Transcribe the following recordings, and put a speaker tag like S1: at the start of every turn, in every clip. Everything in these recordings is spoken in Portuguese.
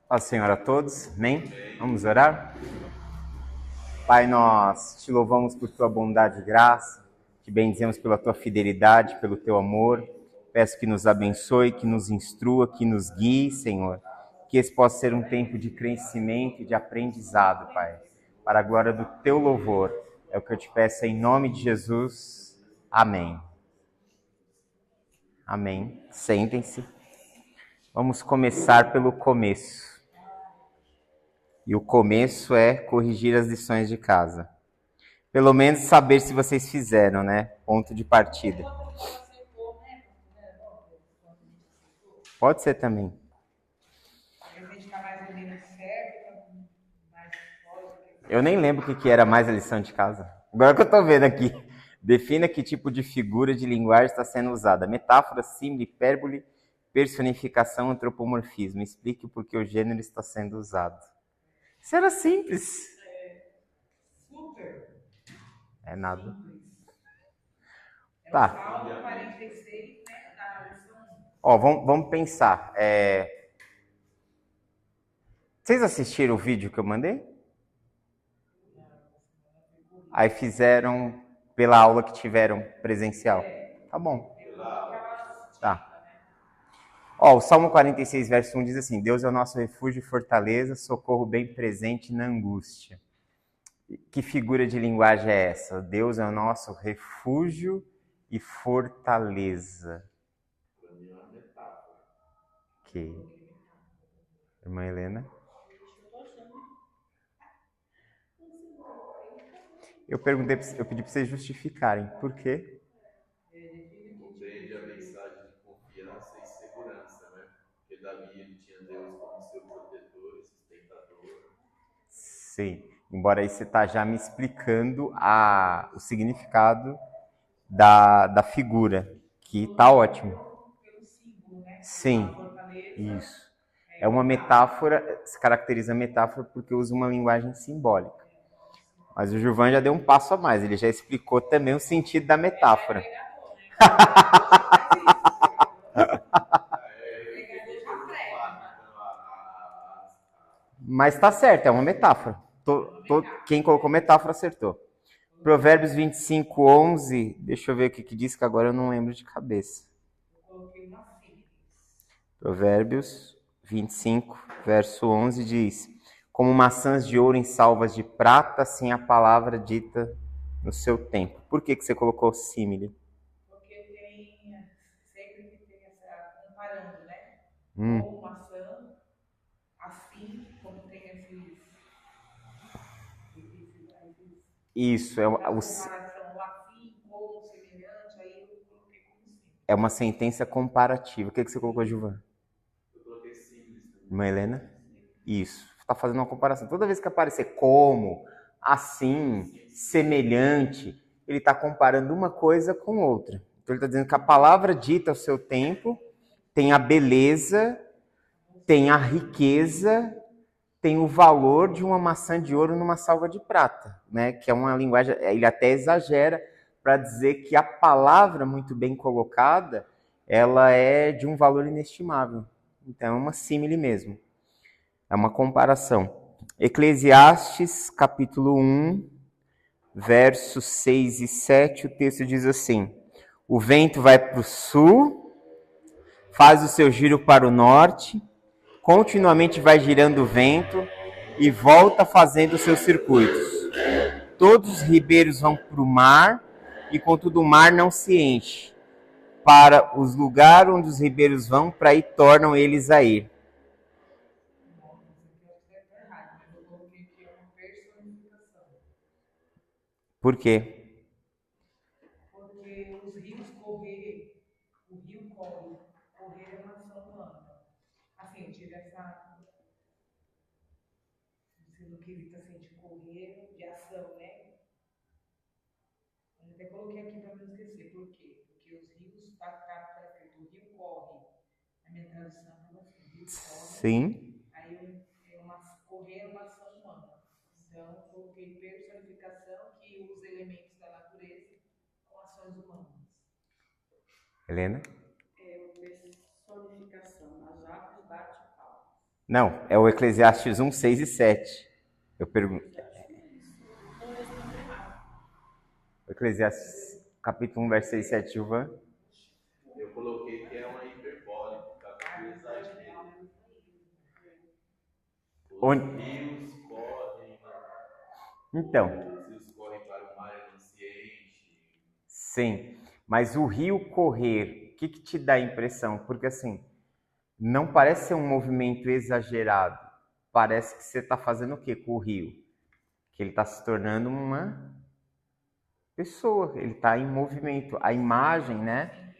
S1: Paz do Senhor a todos, amém? Vamos orar? Pai, nós te louvamos por tua bondade e graça, te bendizemos pela tua fidelidade, pelo teu amor. Peço que nos abençoe, que nos instrua, que nos guie, Senhor. Que esse possa ser um tempo de crescimento e de aprendizado, Pai, para a glória do teu louvor. É o que eu te peço em nome de Jesus. Amém. Amém. Sentem-se. Vamos começar pelo começo. E o começo é corrigir as lições de casa. Pelo menos saber se vocês fizeram, né? Ponto de partida. Pode ser também. Eu nem lembro o que era mais a lição de casa. Agora que eu tô vendo aqui. Defina que tipo de figura de linguagem está sendo usada. Metáfora, símile, hipérbole, personificação, antropomorfismo. Explique por que o gênero está sendo usado. Isso era simples. É nada. Tá. Ó, vamos pensar. Vocês assistiram o vídeo que eu mandei? Aí fizeram pela aula que tiveram presencial. Tá bom. Tá. Ó, o Salmo 46, verso 1 diz assim: Deus é o nosso refúgio e fortaleza, socorro bem presente na angústia. Que figura de linguagem é essa? Deus é o nosso refúgio e fortaleza. Ok. Irmã Helena? Eu pedi para vocês justificarem. Por quê?
S2: Compreende a mensagem de confiança e segurança, né? Porque Davi ele tinha Deus como seu protetor e sustentador.
S1: Sim. Embora aí você está já me explicando o significado da figura, que tá ótimo. Sim, isso. É uma metáfora, se caracteriza a metáfora porque usa uma linguagem simbólica. Mas o Gilvan já deu um passo a mais, ele já explicou também o sentido da metáfora. Mas tá certo, é uma metáfora. Quem colocou metáfora acertou. Provérbios 25, 11, deixa eu ver o que diz, que agora eu não lembro de cabeça. Provérbios 25, verso 11 diz: Como maçãs de ouro em salvas de prata, assim a palavra dita no seu tempo. Por que você colocou símile?
S3: Porque tem, sempre que tem essa, comparando, né? Com maçã, assim, como tem esses
S1: Isso,
S3: comparação assim, com semelhante, aí eu coloquei como sim.
S1: É uma sentença comparativa. O que você colocou, Gilvan?
S2: Eu coloquei simples também.
S1: Irmã Helena? Isso. Está fazendo uma comparação. Toda vez que aparecer como, assim, semelhante, ele está comparando uma coisa com outra. Então ele está dizendo que a palavra dita ao seu tempo tem a beleza, tem a riqueza, tem o valor de uma maçã de ouro numa salva de prata, né? Que é uma linguagem, ele até exagera para dizer que a palavra muito bem colocada, ela é de um valor inestimável. Então é uma símile mesmo. É uma comparação. Eclesiastes, capítulo 1, versos 6 e 7, o texto diz assim: O vento vai para o sul, faz o seu giro para o norte, continuamente vai girando o vento e volta fazendo os seus circuitos. Todos os ribeiros vão para o mar e contudo o mar não se enche. Para os lugares onde os ribeiros vão, para aí tornam eles a ir. Por quê?
S3: Porque os rios correr, o rio corre, correr é uma ação humana. Assim, eu tive essa, no quesito assim, de correr, de ação, né? Eu até coloquei aqui para não esquecer. Por quê? Porque os rios, está escrito, o rio corre. A minha tradução estava assim, o rio corre.
S1: Sim.
S3: Aí correr é uma ação humana. Então, coloquei personificação que usa elementos da natureza com ações humanas.
S1: Helena?
S4: Personificação. As aves bate palmas.
S1: Não, é o Eclesiastes 1, 6 e 7. Eu pergunto. Eclesiastes capítulo 1, verso 6 e 7, Gilvan.
S2: Eu coloquei que é uma hiperbole, por causa do exagero. Os rios correm,
S1: Então,
S2: os rios correm para o mar e não se enche.
S1: sim, mas o rio correr, o que te dá a impressão? Porque assim, não parece ser um movimento exagerado. Parece que você está fazendo o quê com o rio? Que ele está se tornando uma pessoa, ele está em movimento. A imagem, né,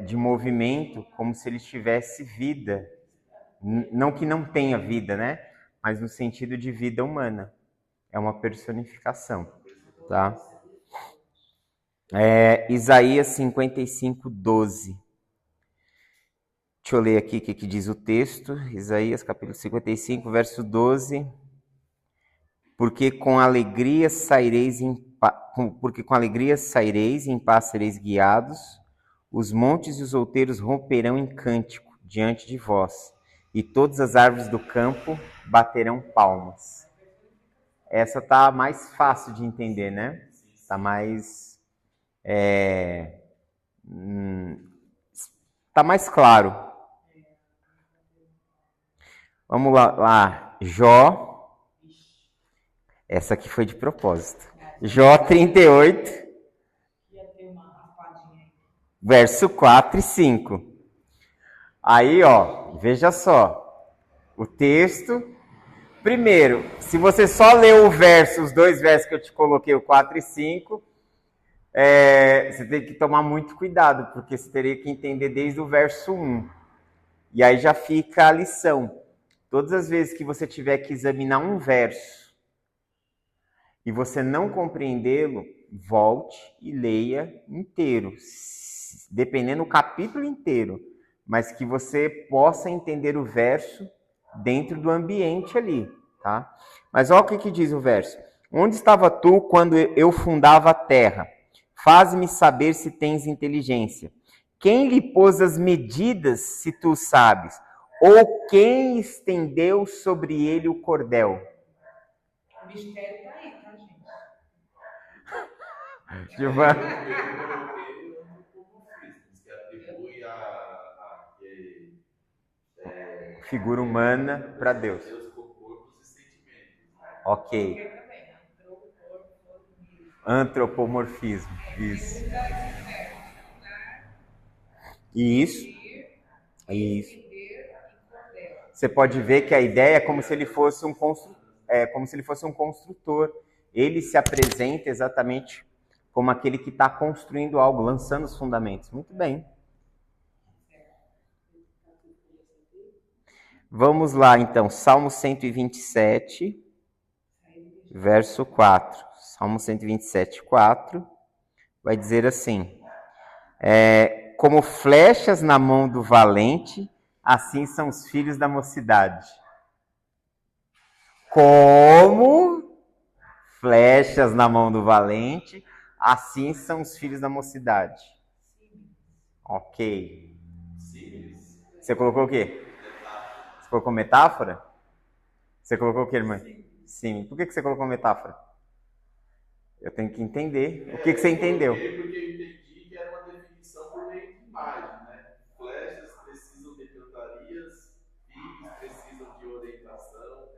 S1: de movimento, como se ele tivesse vida. Não que não tenha vida, né? Mas no sentido de vida humana. É uma personificação, tá? Isaías 55, 12. Deixa eu ler aqui o que diz o texto. Isaías capítulo 55, verso 12. Porque com alegria saireis e em paz sereis guiados, os montes e os outeiros romperão em cântico diante de vós, e todas as árvores do campo baterão palmas. Essa tá mais fácil de entender, né? Tá mais tá mais claro. Vamos lá. Jó. Essa aqui foi de propósito. Jó 38, verso 4 e 5. Aí, ó, veja só. O texto. Primeiro, se você só leu os dois versos que eu te coloquei, o 4 e 5, você tem que tomar muito cuidado, porque você teria que entender desde o verso 1. E aí já fica a lição. Todas as vezes que você tiver que examinar um verso e você não compreendê-lo, volte e leia inteiro, dependendo do capítulo inteiro, mas que você possa entender o verso dentro do ambiente ali, tá? Mas olha o que diz o verso. Onde estava tu quando eu fundava a terra? Faz-me saber se tens inteligência. Quem lhe pôs as medidas, se tu sabes? Ou quem estendeu sobre ele o cordel?
S3: O mistério está aí, tá, gente?
S1: Gilvan.
S2: Eu coloquei o antropomorfismo, que atribui a
S1: Figura humana para Deus.
S2: Deus com corpos e sentimentos.
S1: Ok. Antropomorfismo. Isso. Isso. Você pode ver que a ideia é como se ele fosse um construtor. Ele se apresenta exatamente como aquele que está construindo algo, lançando os fundamentos. Muito bem. Vamos lá, então. Salmo 127, verso 4. Salmo 127, 4. Vai dizer assim. Como flechas na mão do valente, assim são os filhos da mocidade. Como flechas na mão do valente, assim são os filhos da mocidade. Ok. Você colocou o quê? Você colocou metáfora? Você colocou o quê, irmã? Sim. Por que você colocou metáfora? Eu tenho que entender. O que você entendeu?
S2: Porque eu entendi que era uma definição por meio de imagem, né? Flechas precisam de cantarias, filhos precisam de orientação.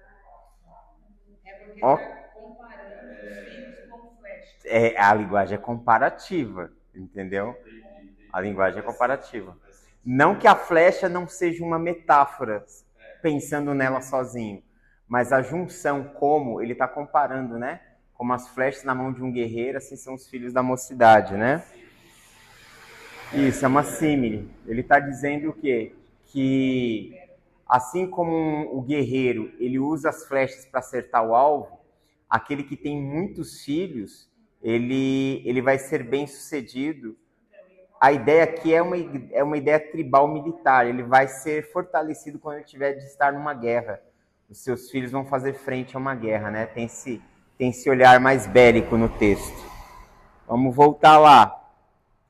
S3: É porque está comparando os filhos com flechas.
S1: A linguagem é comparativa, entendeu? A linguagem é comparativa. Não que a flecha não seja uma metáfora, pensando nela sozinho, mas a junção, como ele está comparando, né? Como as flechas na mão de um guerreiro, assim são os filhos da mocidade, né? Isso, é uma símile. Ele está dizendo o quê? Que assim como o guerreiro, ele usa as flechas para acertar o alvo, aquele que tem muitos filhos, ele vai ser bem sucedido. A ideia aqui é uma ideia tribal militar. Ele vai ser fortalecido quando ele tiver de estar numa guerra. Os seus filhos vão fazer frente a uma guerra, né? Tem esse olhar mais bélico no texto. Vamos voltar lá.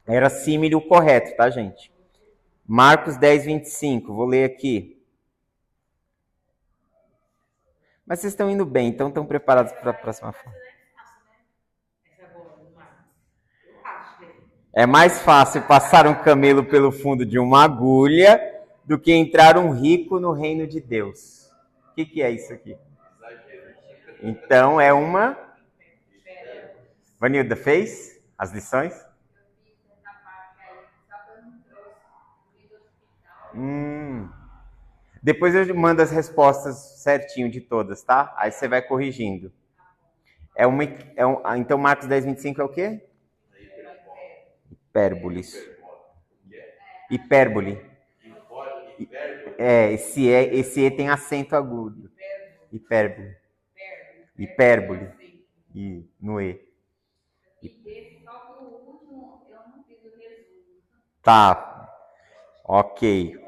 S1: Era símile o correto, tá, gente? Marcos 10, 25. Vou ler aqui. Mas vocês estão indo bem, então estão preparados para a próxima fase.
S3: Essa agora, do Marcos. Eu acho, né?
S1: É mais fácil passar um camelo pelo fundo de uma agulha do que entrar um rico no reino de Deus. O que é isso aqui? Então é uma... Vanilda fez as lições? Depois eu mando as respostas certinho de todas, tá? Aí você vai corrigindo. Então Marcos 10:25 é o quê? Hipérboles. Hipérbole. Esse E tem acento agudo. Hipérbole. Hipérbole. E no E. Tá. Ok.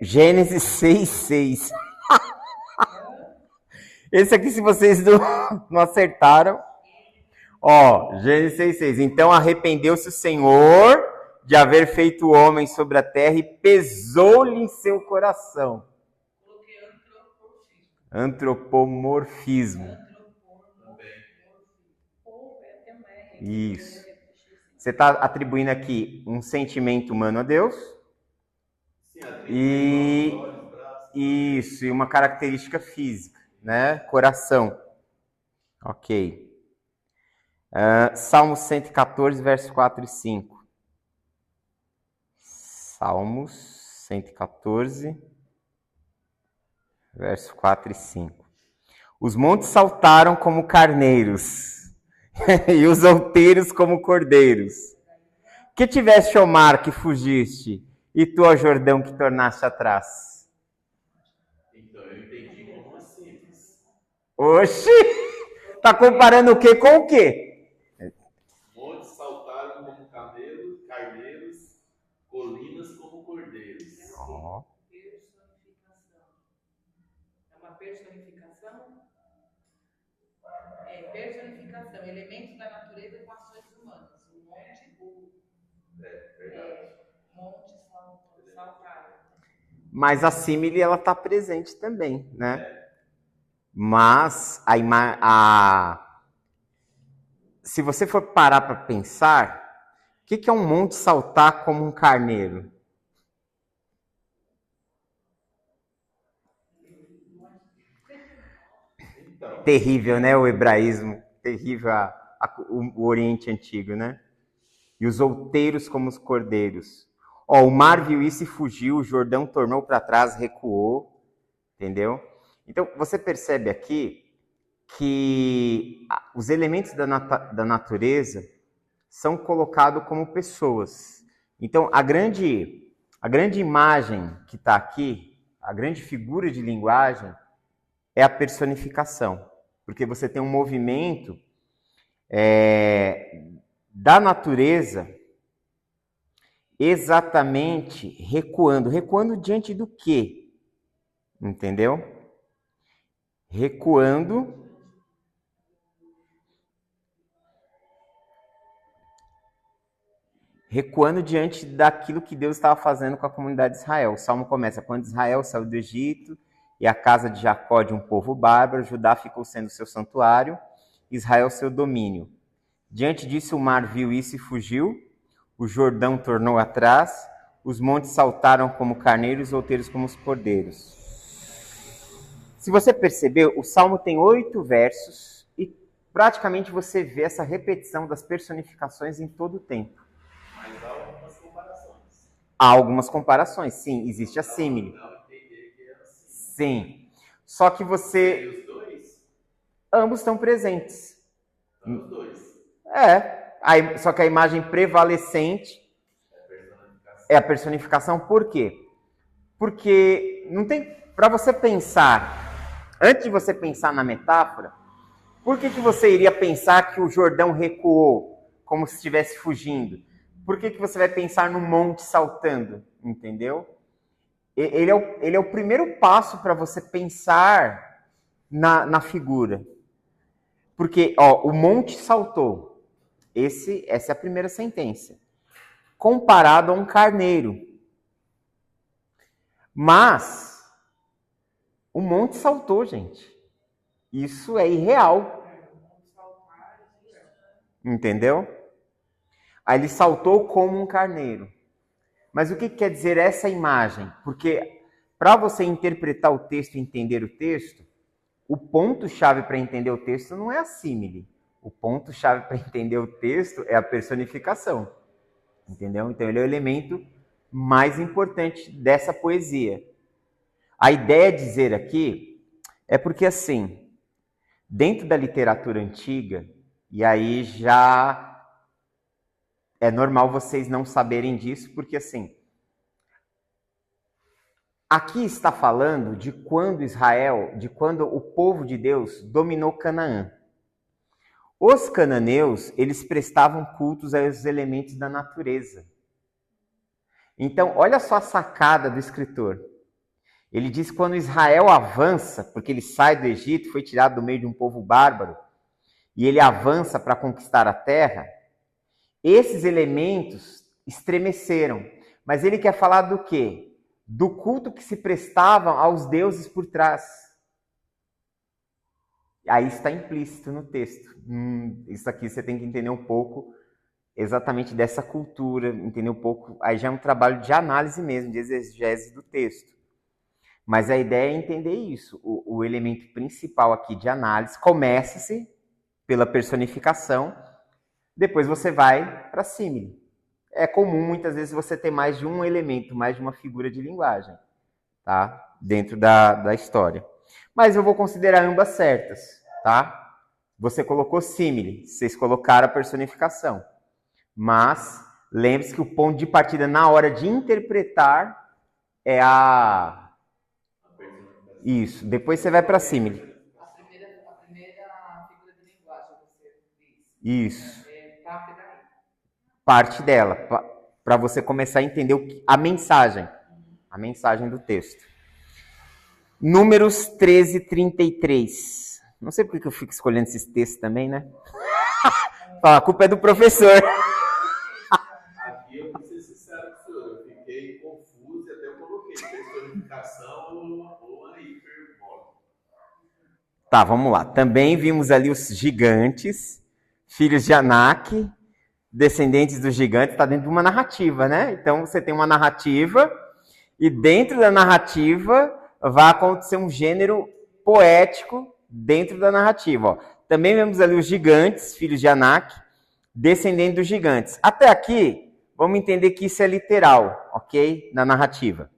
S1: Gênesis 6:6. Esse aqui, se vocês não acertaram. Ó, Gênesis 6:6. Então arrependeu-se o Senhor de haver feito o homem sobre a terra e pesou-lhe em seu coração.
S3: Coloquei
S1: Antropomorfismo. Isso. Você está atribuindo aqui um sentimento humano a Deus. E isso, e uma característica física, né? Coração. Ok. Salmos 114, versos 4 e 5. Salmos 114, versos 4 e 5. Os montes saltaram como carneiros, e os outeiros como cordeiros. Que tiveste, ó mar, que fugiste, e tu, ó Jordão, que tornaste atrás.
S2: Então eu entendi como simples.
S1: Oxi! Tá comparando o que com o quê?
S2: Montes saltaram como carneiros, colinas como cordeiros.
S1: Oh.
S3: Personificação. É uma personificação? Personificação. Elementos da natureza com ações humanas. O monte saltaram.
S1: Mas a símile, ela está presente também, né? Mas se você for parar para pensar, o que é um monte saltar como um carneiro?
S2: Então,
S1: Terrível, né? O hebraísmo. Terrível o Oriente Antigo, né? E os outeiros como os cordeiros. Ó, o mar viu isso e fugiu, o Jordão tornou para trás, recuou. Entendeu? Então, você percebe aqui que os elementos da natureza são colocados como pessoas. Então, a grande imagem que está aqui, a grande figura de linguagem, é a personificação. Porque você tem um movimento da natureza exatamente recuando. Recuando diante do quê? Entendeu? Recuando diante daquilo que Deus estava fazendo com a comunidade de Israel. O Salmo começa: quando Israel saiu do Egito e a casa de Jacó de um povo bárbaro, Judá ficou sendo seu santuário, Israel seu domínio. Diante disso o mar viu isso e fugiu, o Jordão tornou atrás, os montes saltaram como carneiros, os outeiros como os cordeiros. Se você perceber, o Salmo tem 8 versos e praticamente você vê essa repetição das personificações em todo o tempo.
S2: mas há algumas comparações.
S1: Há algumas comparações, sim, existe a símile.
S2: Não entender que é assim.
S1: Sim. Só que
S2: E
S1: você...
S2: os dois?
S1: Ambos estão presentes.
S2: São os dois.
S1: Só que a imagem prevalecente é a personificação. Por quê? Porque não tem... Para você pensar, antes de você pensar na metáfora, por que você iria pensar que o Jordão recuou, como se estivesse fugindo? Por que você vai pensar no monte saltando? Entendeu? Ele é o primeiro passo para você pensar na figura. Porque, ó, o monte saltou. Essa é a primeira sentença. Comparado a um carneiro. Mas o monte saltou, gente. Isso é irreal. Entendeu? Aí ele saltou como um carneiro. Mas o que quer dizer essa imagem? Porque para você interpretar o texto e entender o texto, o ponto-chave para entender o texto não é a símile. O ponto-chave para entender o texto é a personificação. Entendeu? Então ele é o elemento mais importante dessa poesia. A ideia de dizer aqui é porque, assim, dentro da literatura antiga, e aí já é normal vocês não saberem disso, porque, assim, aqui está falando de quando Israel, de quando o povo de Deus dominou Canaã. Os cananeus, eles prestavam cultos aos elementos da natureza. Então, olha só a sacada do escritor. Ele diz que quando Israel avança, porque ele sai do Egito, foi tirado do meio de um povo bárbaro, e ele avança para conquistar a terra, esses elementos estremeceram. Mas ele quer falar do quê? Do culto que se prestava aos deuses por trás. Aí está implícito no texto. Isso aqui você tem que entender um pouco exatamente dessa cultura, entender um pouco. Aí já é um trabalho de análise mesmo, de exegese do texto. Mas a ideia é entender isso. O elemento principal aqui de análise começa-se pela personificação, depois você vai para a símile. É comum, muitas vezes, você ter mais de um elemento, mais de uma figura de linguagem, tá? Dentro da história. Mas eu vou considerar ambas certas, tá? Você colocou símile, vocês colocaram a personificação. Mas lembre-se que o ponto de partida na hora de interpretar é a... Isso, depois você vai para a símile.
S3: A primeira figura de linguagem, você diz.
S1: Isso.
S3: Parte daí.
S1: Parte dela, para você começar a entender a mensagem do texto. Números 13, 33. Não sei por que eu fico escolhendo esses textos também, né? A culpa é do professor.
S2: Aqui eu vou ser sincero com o senhor, eu fiquei confuso e até eu coloquei personificação ou a hiperbólica.
S1: Tá, vamos lá. Também vimos ali os gigantes, filhos de Anak, descendentes dos gigantes, está dentro de uma narrativa, né? Então você tem uma narrativa e dentro da narrativa vai acontecer um gênero poético dentro da narrativa. Ó. Também vemos ali os gigantes, filhos de Anak, descendentes dos gigantes. Até aqui, vamos entender que isso é literal, ok? Na narrativa.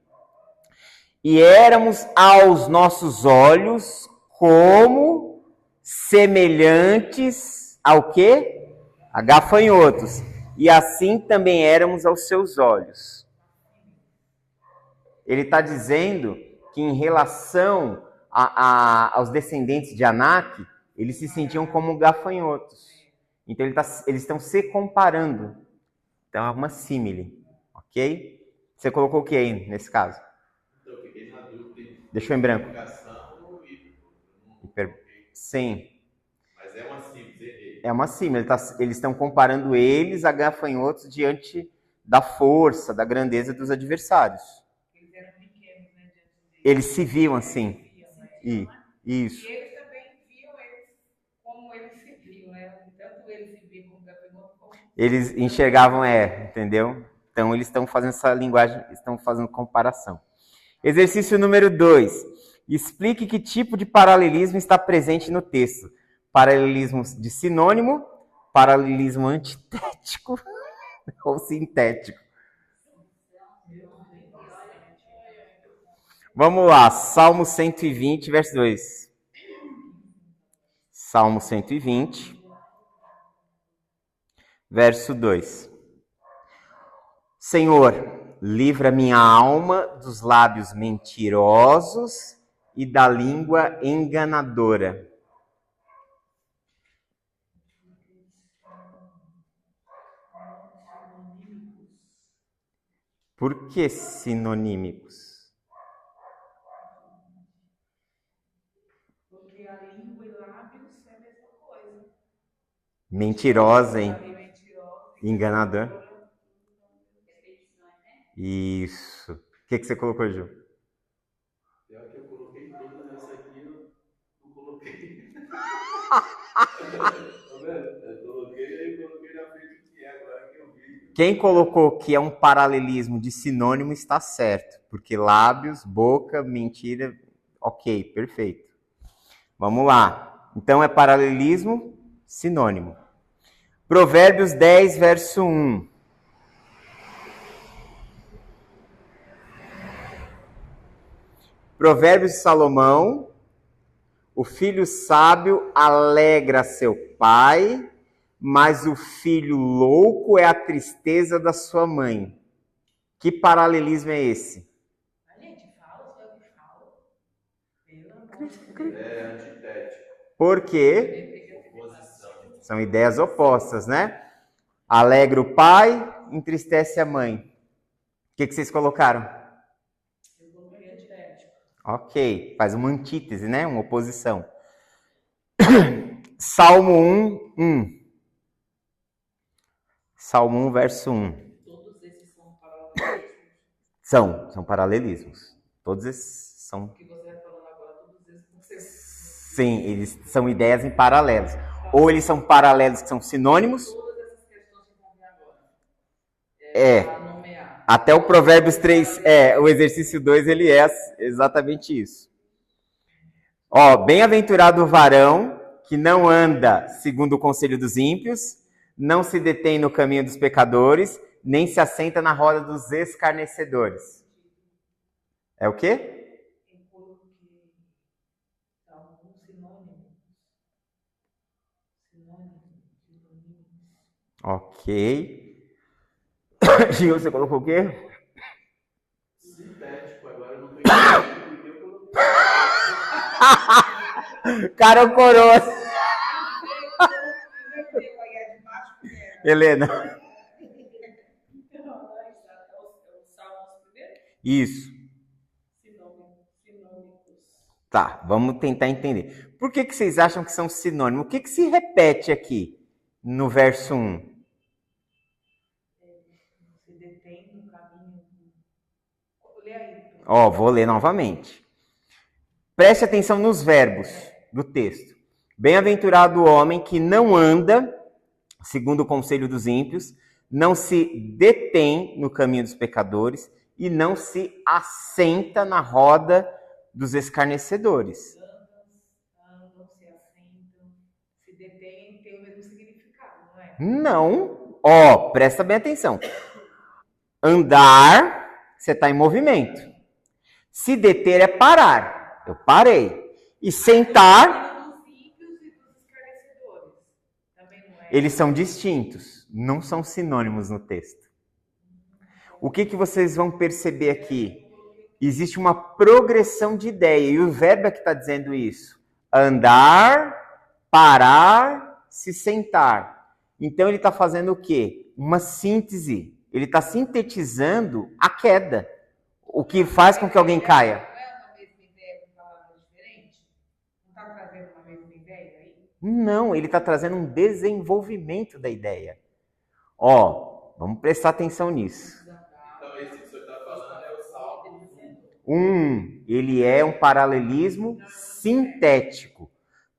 S1: E éramos aos nossos olhos como semelhantes ao quê? A gafanhotos. E assim também éramos aos seus olhos. Ele está dizendo que em relação aos descendentes de Anak, eles se sentiam como gafanhotos. Então eles estão se comparando. Então é uma símile, ok? Você colocou o que aí nesse caso?
S2: Então eu fiquei na dúvida.
S1: Deixou em branco. Sim.
S2: Mas é uma símile.
S1: É uma símile. Eles estão comparando eles a gafanhotos diante da força, da grandeza dos adversários.
S3: Eles eram pequenos, né?
S1: Eles se viam assim. Isso.
S3: E eles também viam eles como eles se viam, né? Tanto eles se viam como gafanhoto, como...
S1: Eles enxergavam, entendeu? Então eles estão fazendo essa linguagem, estão fazendo comparação. Exercício número 2. Explique que tipo de paralelismo está presente no texto. Paralelismo de sinônimo, paralelismo antitético ou sintético. Vamos lá, Salmo 120, verso 2. Salmo 120, verso 2. Senhor, livra minha alma dos lábios mentirosos e da língua enganadora. Por que sinonímicos?
S3: Porque a língua e lábios é a mesma coisa.
S1: Mentirosa, hein?
S3: Mentirosa.
S1: Enganador. Isso. O que você colocou, Ju?
S2: Pior que eu coloquei todas, essa aqui eu não coloquei. Eu coloquei na frente o que é, agora que eu vi.
S1: Quem colocou que é um paralelismo de sinônimo está certo, porque lábios, boca, mentira, ok, perfeito. Vamos lá. Então é paralelismo, sinônimo. Provérbios 10, verso 1. Provérbios de Salomão. O filho sábio alegra seu pai, mas o filho louco é a tristeza da sua mãe. Que paralelismo é esse?
S3: A gente fala, só eu que falo. Pelo amor de Deus.
S2: É antitético.
S1: Por quê?
S2: Oposição.
S1: São ideias opostas, né? Alegra o pai, entristece a mãe. O que vocês colocaram?
S3: Eu coloquei antitético.
S1: Ok, faz uma antítese, né? Uma oposição. Salmo 1, 1. Salmo 1, verso 1.
S3: Todos esses são paralelismos.
S1: São paralelismos. Todos esses são...
S3: O que você vai falando agora, todos esses vão ser...
S1: Sim, eles são ideias em paralelos. Ou eles são paralelos que são sinônimos.
S3: Todas essas questões que vão vir agora.
S1: É.
S3: Nomear.
S1: Até o Provérbios 3, o exercício 2, ele é exatamente isso. Ó, bem-aventurado o varão que não anda segundo o conselho dos ímpios, não se detém no caminho dos pecadores, nem se assenta na roda dos escarnecedores. É o quê?
S3: Eu coloquei alguns sinônimos. Sinônimos.
S1: Ok. Gil, você colocou o quê?
S2: Sintético, agora eu não tô entendendo porque eu coloquei.
S1: Cara ou coroa? Helena. Isso. Tá, vamos tentar entender. Por que vocês acham que são sinônimos? O que se repete aqui no verso 1?
S3: Se detém no caminho. Lê aí.
S1: Ó, vou ler novamente. Preste atenção nos verbos do texto. Bem-aventurado o homem que não anda segundo o conselho dos ímpios, não se detém no caminho dos pecadores e não se assenta na roda dos escarnecedores.
S3: Andam, se assentam, se detêm, tem o mesmo significado, não é?
S1: Não. Ó, presta bem atenção. Andar, você está em movimento. Se deter é parar. Eu parei. E sentar,
S3: Dos ímpios e dos escarnecedores. Também não é?
S1: eles são distintos. Não são sinônimos no texto. O que vocês vão perceber aqui? Existe uma progressão de ideia. E o verbo é que está dizendo isso. Andar, parar, se sentar. Então ele está fazendo o quê? Uma síntese. Ele está sintetizando a queda. O que faz com que alguém caia.
S3: Não é uma mesma ideia com palavras diferentes? Não está trazendo uma mesma ideia aí?
S1: Não, ele está trazendo um desenvolvimento da ideia. Ó, vamos prestar atenção nisso.
S2: Então, esse que o senhor está falando é o Salmo
S1: 1, ele é um paralelismo sintético.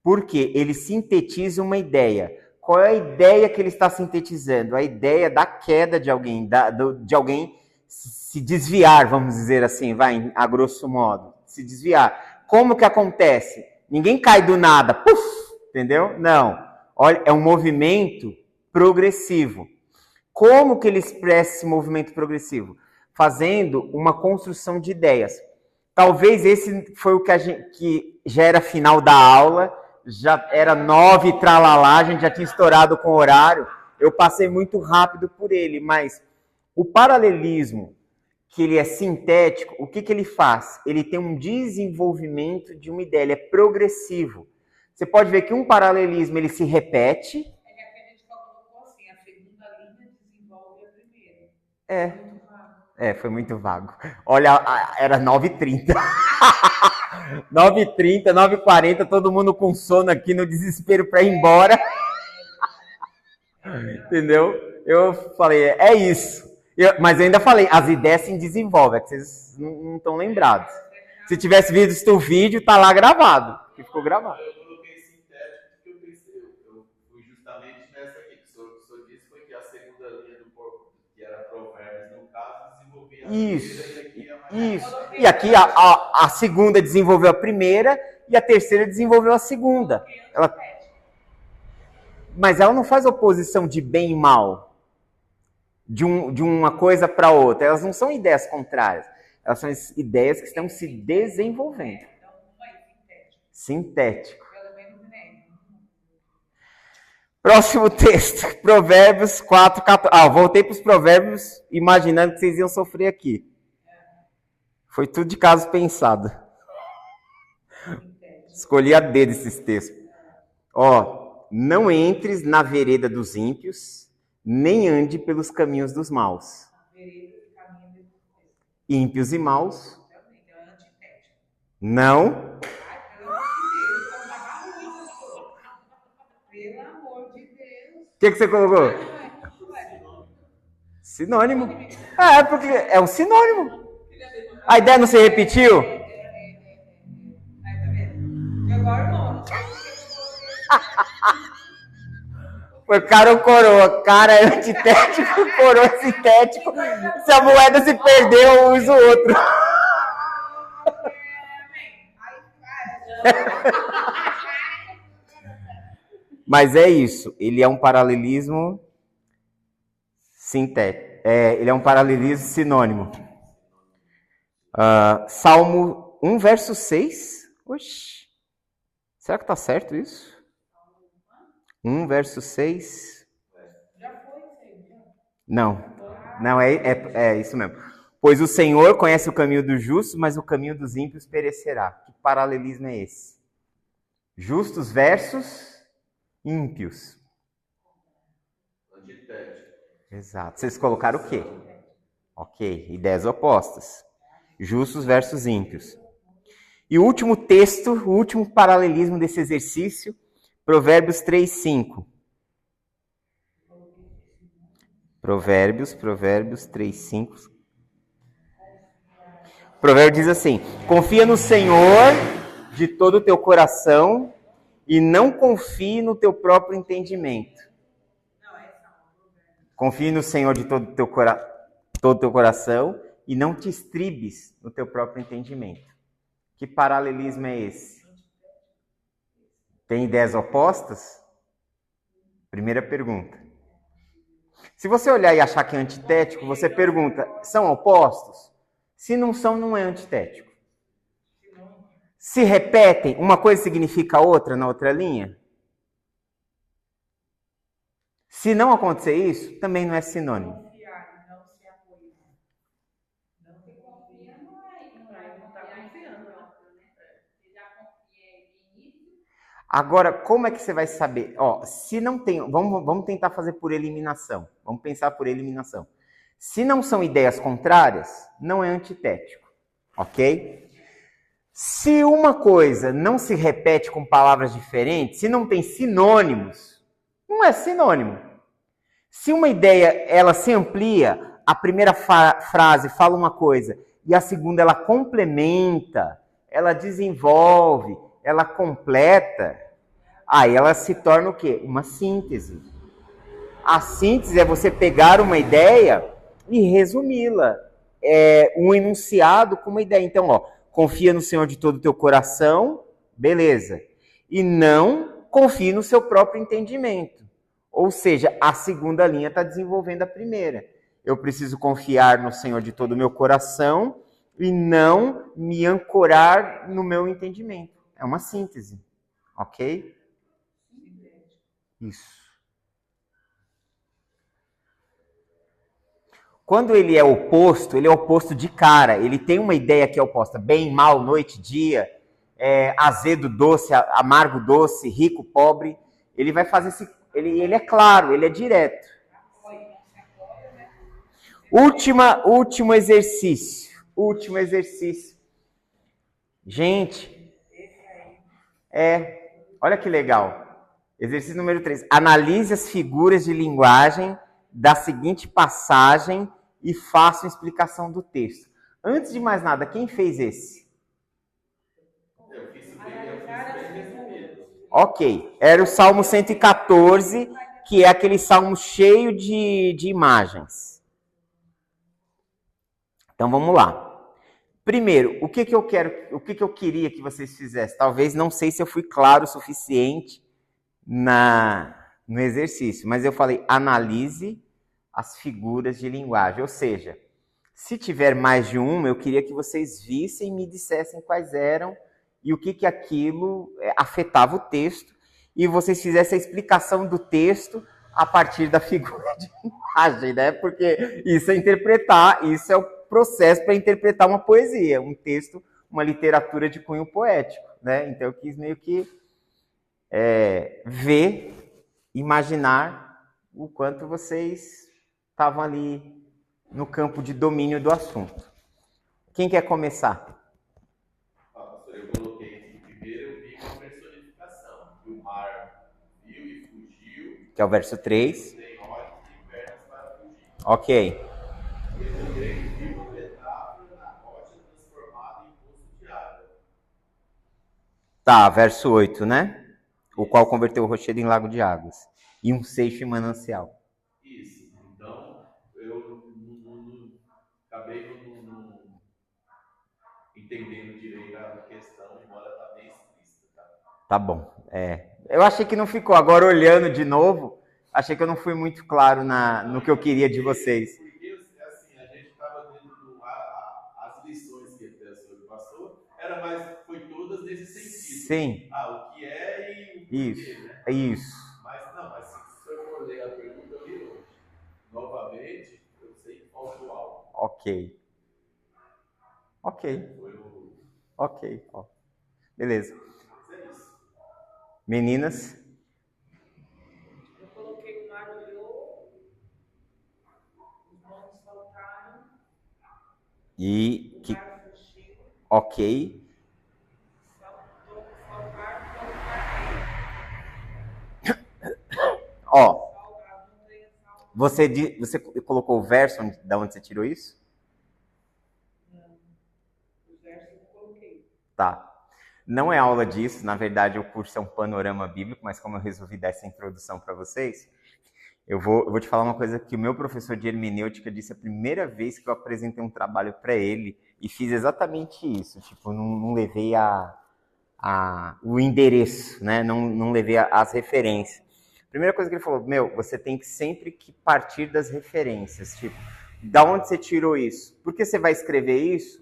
S1: Por quê? Ele sintetiza uma ideia. Qual é a ideia que ele está sintetizando? A ideia da queda de alguém, de alguém se desviar, vamos dizer assim, vai, a grosso modo, se desviar. Como que acontece? Ninguém cai do nada, puf, entendeu? Não. Olha, é um movimento progressivo. Como que ele expressa esse movimento progressivo? Fazendo uma construção de ideias. Talvez esse foi o que já era final da aula, já era 9, tralalá, a gente já tinha estourado com o horário. Eu passei muito rápido por ele, mas o paralelismo, que ele é sintético, o que ele faz? Ele tem um desenvolvimento de uma ideia, ele é progressivo. Você pode ver que um paralelismo ele se repete.
S3: É que aqui a gente só colocou assim, a segunda linha desenvolve a primeira. Muito vago.
S1: Foi muito vago. Olha, era 9h30. 9h30, 9h40, todo mundo com sono aqui no desespero para ir embora. Entendeu? Eu falei, é isso. Mas eu ainda falei, as ideias se desenvolvem, é que vocês não estão lembrados. Se tivesse visto o vídeo, tá lá gravado. Que ficou gravado.
S2: Eu coloquei sintético porque eu
S1: Isso. E aqui a segunda desenvolveu a primeira e a terceira desenvolveu a segunda. Mas ela não faz oposição de bem e mal, de uma coisa para outra. Elas não são ideias contrárias. Elas são ideias que estão se desenvolvendo. Sintético. Próximo texto, Provérbios 4, 14. Voltei para os provérbios imaginando que vocês iam sofrer aqui. Foi tudo de caso pensado. Escolhi a dedo esses textos. Não entres na vereda dos ímpios, nem ande pelos caminhos dos maus. Ímpios e maus. Não. O que você colocou? Sinônimo. Porque é um sinônimo. A ideia não se repetiu? Foi cara ou coroa? Cara é antitético, coroa é sintético. Se a moeda se perdeu, eu uso outro. Mas é isso. Ele é um paralelismo sintético. Ele é um paralelismo sinônimo. Salmo 1, verso 6. Oxi. Será que está certo isso? 1, verso 6. Não, é isso mesmo. Pois o Senhor conhece o caminho dos justos, mas o caminho dos ímpios perecerá. Que paralelismo é esse? Justos versus ímpios. Exato. Vocês colocaram o quê? Ok, ideias opostas. Justos versus ímpios. E o último texto, o último paralelismo desse exercício, Provérbios 3, 5. Provérbios 3, 5. O provérbio diz assim: confia no Senhor de todo o teu coração e não confie no teu próprio entendimento. Confie no Senhor de todo o teu coração e não te estribes no teu próprio entendimento. Que paralelismo é esse? Tem ideias opostas? Primeira pergunta. Se você olhar e achar que é antitético, você pergunta, são opostos? Se não são, não é antitético. Se repetem, uma coisa significa outra na outra linha? Se não acontecer isso, também não é sinônimo. Agora, como é que você vai saber? Se não tem, vamos tentar fazer por eliminação. Vamos pensar por eliminação. Se não são ideias contrárias, não é antitético, ok? Se uma coisa não se repete com palavras diferentes, se não tem sinônimos, não é sinônimo. Se uma ideia ela se amplia, a primeira frase fala uma coisa e a segunda ela complementa, ela desenvolve, ela completa, aí ela se torna o quê? Uma síntese. A síntese é você pegar uma ideia e resumi-la. Um enunciado com uma ideia. Então, confia no Senhor de todo o teu coração, beleza. E não confie no seu próprio entendimento. Ou seja, a segunda linha está desenvolvendo a primeira. Eu preciso confiar no Senhor de todo o meu coração e não me ancorar no meu entendimento. É uma síntese, ok? Isso. Quando ele é oposto de cara. Ele tem uma ideia que é oposta. Bem, mal, noite, dia, azedo, doce, amargo, doce, rico, pobre. Ele vai fazer ele é claro, ele é direto. Último exercício. Gente, olha que legal. Exercício número 3. Analise as figuras de linguagem da seguinte passagem e faça uma explicação do texto. Antes de mais nada, quem fez esse?
S2: Eu fiz bem resumido.
S1: Ok. Era o Salmo 114, que é aquele salmo cheio de imagens. Então vamos lá. Primeiro, o que eu queria que vocês fizessem? Talvez não sei se eu fui claro o suficiente no exercício, mas eu falei, analise as figuras de linguagem. Ou seja, se tiver mais de uma, eu queria que vocês vissem e me dissessem quais eram e o que aquilo afetava o texto, e vocês fizessem a explicação do texto a partir da figura de linguagem, né? Porque isso é interpretar, isso é o processo para interpretar uma poesia, um texto, uma literatura de cunho poético, né? Então eu quis meio que ver, imaginar o quanto vocês estavam ali no campo de domínio do assunto. Quem quer começar?
S2: Pastor, eu coloquei primeiro, eu vi uma personificação, que o mar viu e fugiu.
S1: Que é o verso 3.
S2: Tem olhos e pernas para fugir.
S1: Ok.
S2: Eu também vi uma metáfora na rocha transformada em poço de água.
S1: Tá, verso 8, né? O qual converteu o rochedo em lago de águas. E um seixo em manancial.
S2: Isso. Então, eu acabei não entendendo direito a questão, embora está bem explícita.
S1: Tá bom. Eu achei que não ficou. Agora, olhando de novo, achei que eu não fui muito claro no que eu queria de vocês.
S2: Porque, assim, a gente estava dentro as lições que a senhora passou, foi todas nesse sentido.
S1: Sim.
S2: O que é e o
S1: Isso.
S2: porquê, né?
S1: Isso.
S2: Mas se o senhor for ler a pergunta, eu li hoje. Novamente, eu sei que faltou algo.
S1: Ok. Ó. Beleza.
S2: Mas é isso.
S1: Meninas?
S3: Eu coloquei o mar olhou, os nomes faltaram,
S1: E
S3: o mar fugiu,
S1: ok. Ó. Você colocou o verso da onde você tirou isso?
S3: Não. Os versos eu coloquei.
S1: Tá. Não é aula disso, na verdade o curso é um panorama bíblico, mas como eu resolvi dar essa introdução para vocês, eu vou te falar uma coisa que o meu professor de hermenêutica disse a primeira vez que eu apresentei um trabalho para ele, e fiz exatamente isso, tipo, não levei o endereço, né? Não levei as referências. A primeira coisa que ele falou, você tem que sempre partir das referências, tipo, da onde você tirou isso? Por que você vai escrever isso?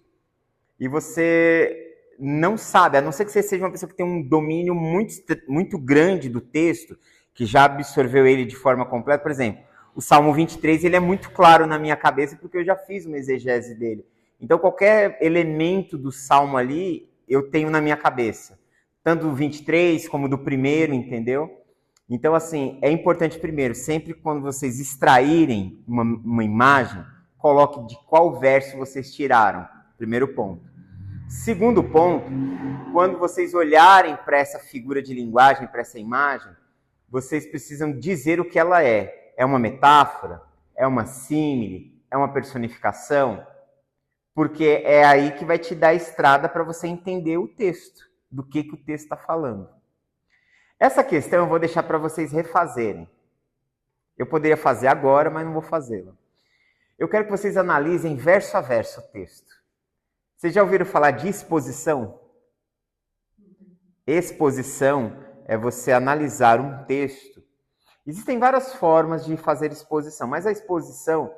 S1: E você não sabe, a não ser que você seja uma pessoa que tem um domínio muito grande do texto, que já absorveu ele de forma completa. Por exemplo, o Salmo 23, ele é muito claro na minha cabeça, porque eu já fiz uma exegese dele. Então, qualquer elemento do Salmo ali, eu tenho na minha cabeça. Tanto do 23, como do primeiro, entendeu? Então, assim, é importante primeiro, sempre quando vocês extraírem uma imagem, coloque de qual verso vocês tiraram. Primeiro ponto. Segundo ponto, quando vocês olharem para essa figura de linguagem, para essa imagem, vocês precisam dizer o que ela é. É uma metáfora? É uma símile? É uma personificação? Porque é aí que vai te dar a estrada para você entender o texto, do que o texto está falando. Essa questão eu vou deixar para vocês refazerem. Eu poderia fazer agora, mas não vou fazê-la. Eu quero que vocês analisem verso a verso o texto. Vocês já ouviram falar de exposição? Exposição é você analisar um texto. Existem várias formas de fazer exposição, mas a exposição,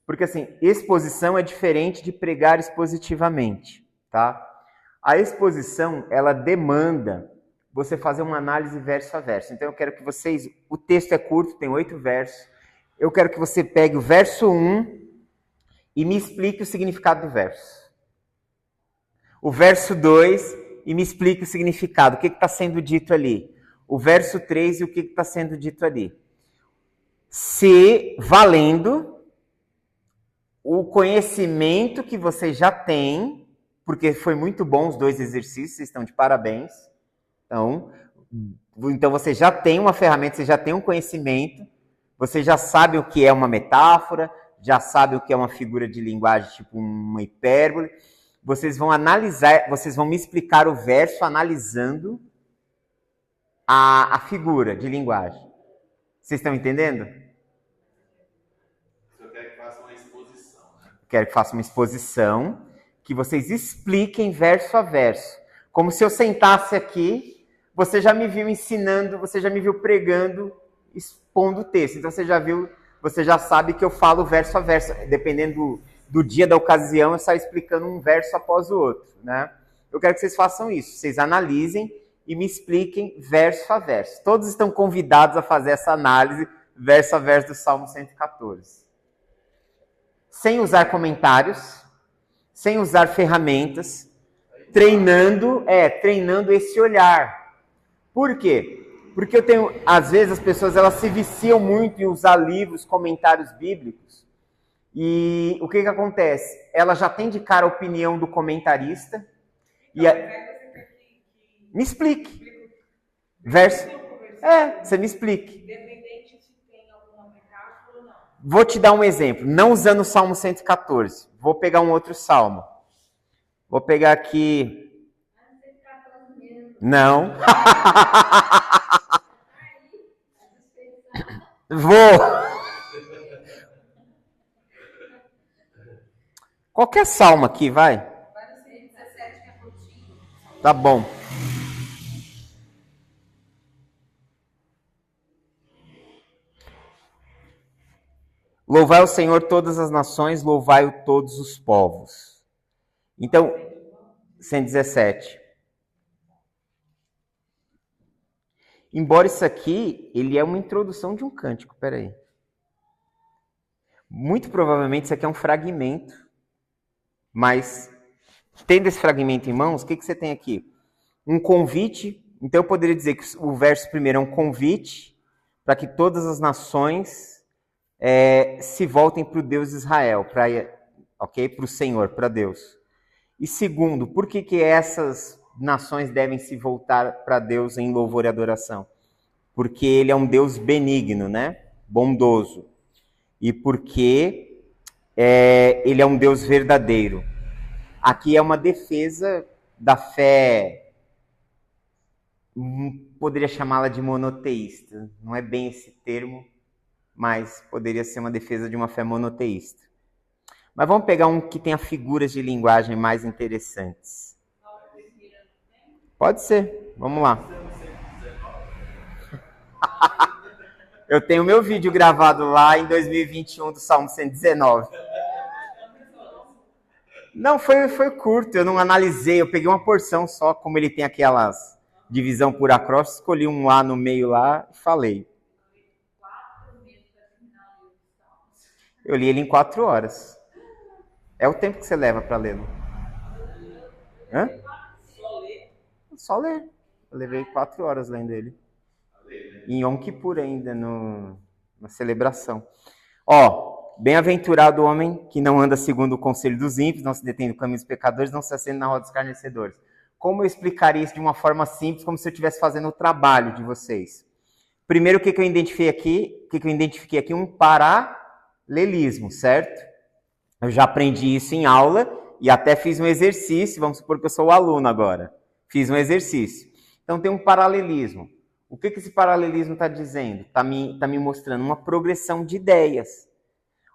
S1: porque assim, exposição é diferente de pregar expositivamente, tá? A exposição, ela demanda você fazer uma análise verso a verso. Então eu quero que vocês, o texto é curto, tem 8 versos, eu quero que você pegue o verso 1 e me explique o significado do verso. O verso 2 e me explique o significado, o que está sendo dito ali. O verso 3 e o que está sendo dito ali. Se valendo o conhecimento que você já tem, porque foi muito bom os 2 exercícios, vocês estão de parabéns. Então você já tem uma ferramenta, você já tem um conhecimento, você já sabe o que é uma metáfora, já sabe o que é uma figura de linguagem, tipo uma hipérbole. Vocês vão analisar, vocês vão me explicar o verso analisando a figura de linguagem. Vocês estão entendendo?
S2: O senhor quer que faça uma exposição, né?
S1: quero que faça uma exposição, que vocês expliquem verso a verso. Como se eu sentasse aqui, você já me viu ensinando, você já me viu pregando, expondo o texto. Então você já sabe que eu falo verso a verso. Dependendo do dia, da ocasião, eu saio explicando um verso após o outro, né? Eu quero que vocês façam isso. Vocês analisem e me expliquem verso a verso. Todos estão convidados a fazer essa análise verso a verso do Salmo 114. Sem usar comentários, sem usar ferramentas, treinando esse olhar. Por quê? Porque às vezes as pessoas elas se viciam muito em usar livros, comentários bíblicos. E o que acontece? Ela já tem de cara a opinião do comentarista. Me explique. Você me explique.
S3: Independente se tem alguma metáfora ou não.
S1: Vou te dar um exemplo. Não usando o Salmo 114. Vou pegar um outro salmo. Vou pegar aqui... Não. Vou. Qualquer salmo aqui, vai.
S3: Vai no 117, que é curtinho.
S1: Tá bom. Louvai o Senhor todas as nações, louvai-o todos os povos. Então, 117. Embora isso aqui, ele é uma introdução de um cântico, peraí. Muito provavelmente isso aqui é um fragmento, mas tendo esse fragmento em mãos, o que você tem aqui? Um convite, então eu poderia dizer que o verso primeiro é um convite para que todas as nações se voltem para o Deus de Israel, para o Senhor, para Deus. E segundo, por que essas nações devem se voltar para Deus em louvor e adoração? Porque Ele é um Deus benigno, né? Bondoso. E porque Ele é um Deus verdadeiro. Aqui é uma defesa da fé, poderia chamá-la de monoteísta. Não é bem esse termo, mas poderia ser uma defesa de uma fé monoteísta. Mas vamos pegar um que tenha figuras de linguagem mais interessantes. Pode ser, vamos lá. Eu tenho meu vídeo gravado lá em 2021 do Salmo 119. Não, foi curto, eu não analisei, eu peguei uma porção só, como ele tem aquelas divisão por acróstico, escolhi um lá no meio lá e falei. Eu li ele em 4 horas. É o tempo que você leva para lê-lo. Hã? Só ler. Eu levei 4 horas lendo ele. Em Yom Kippur ainda, na celebração. Bem-aventurado o homem que não anda segundo o conselho dos ímpios, não se detém no caminho dos pecadores, não se assenta na roda dos escarnecedores. Como eu explicaria isso de uma forma simples, como se eu estivesse fazendo o trabalho de vocês? Primeiro, o que eu identifiquei aqui? Um paralelismo, certo? Eu já aprendi isso em aula e até fiz um exercício, vamos supor que eu sou o aluno agora. Fiz um exercício. Então tem um paralelismo. O que esse paralelismo está dizendo? Está me mostrando uma progressão de ideias.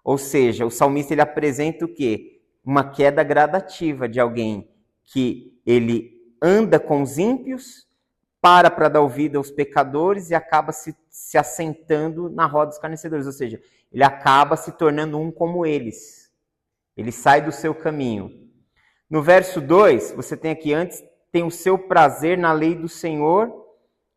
S1: Ou seja, o salmista ele apresenta o quê? Uma queda gradativa de alguém que ele anda com os ímpios, para dar ouvido aos pecadores e acaba se assentando na roda dos escarnecedores. Ou seja, ele acaba se tornando um como eles. Ele sai do seu caminho. No verso 2, você tem aqui antes, tem o seu prazer na lei do Senhor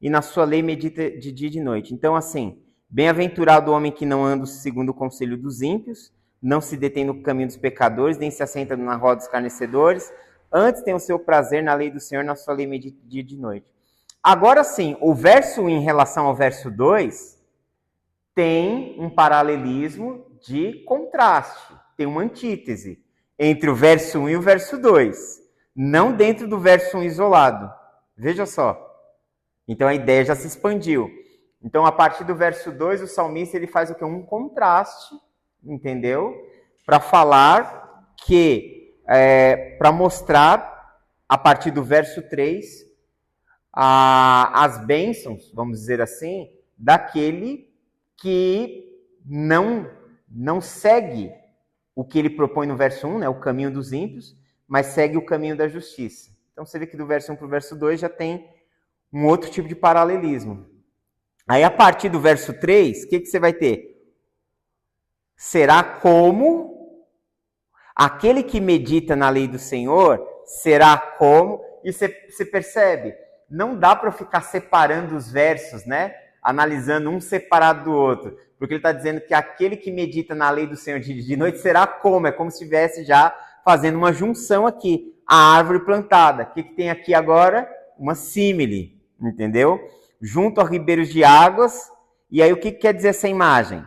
S1: e na sua lei medita de dia e de noite. Então, assim, bem-aventurado o homem que não anda segundo o conselho dos ímpios, não se detém no caminho dos pecadores, nem se assenta na roda dos escarnecedores. Antes tem o seu prazer na lei do Senhor, na sua lei medita de dia e de noite. Agora sim, o verso 1 em relação ao verso 2 tem um paralelismo de contraste, tem uma antítese entre o verso 1 e o verso 2. Não dentro do verso 1 isolado. Veja só. Então a ideia já se expandiu. Então a partir do verso 2, o salmista ele faz o quê? Um contraste, entendeu? Para falar que, para mostrar, a partir do verso 3, as bênçãos, vamos dizer assim, daquele que não segue o que ele propõe no verso 1, né, o caminho dos ímpios, mas segue o caminho da justiça. Então você vê que do verso 1 para o verso 2 já tem um outro tipo de paralelismo. Aí a partir do verso 3, o que você vai ter? Será como aquele que medita na lei do Senhor, será como... E você percebe, não dá para ficar separando os versos, né? Analisando um separado do outro. Porque ele está dizendo que aquele que medita na lei do Senhor de noite será como? É como se estivesse já fazendo uma junção aqui. A árvore plantada. O que tem aqui agora? Uma símile, entendeu? Junto a ribeiros de águas. E aí o que quer dizer essa imagem?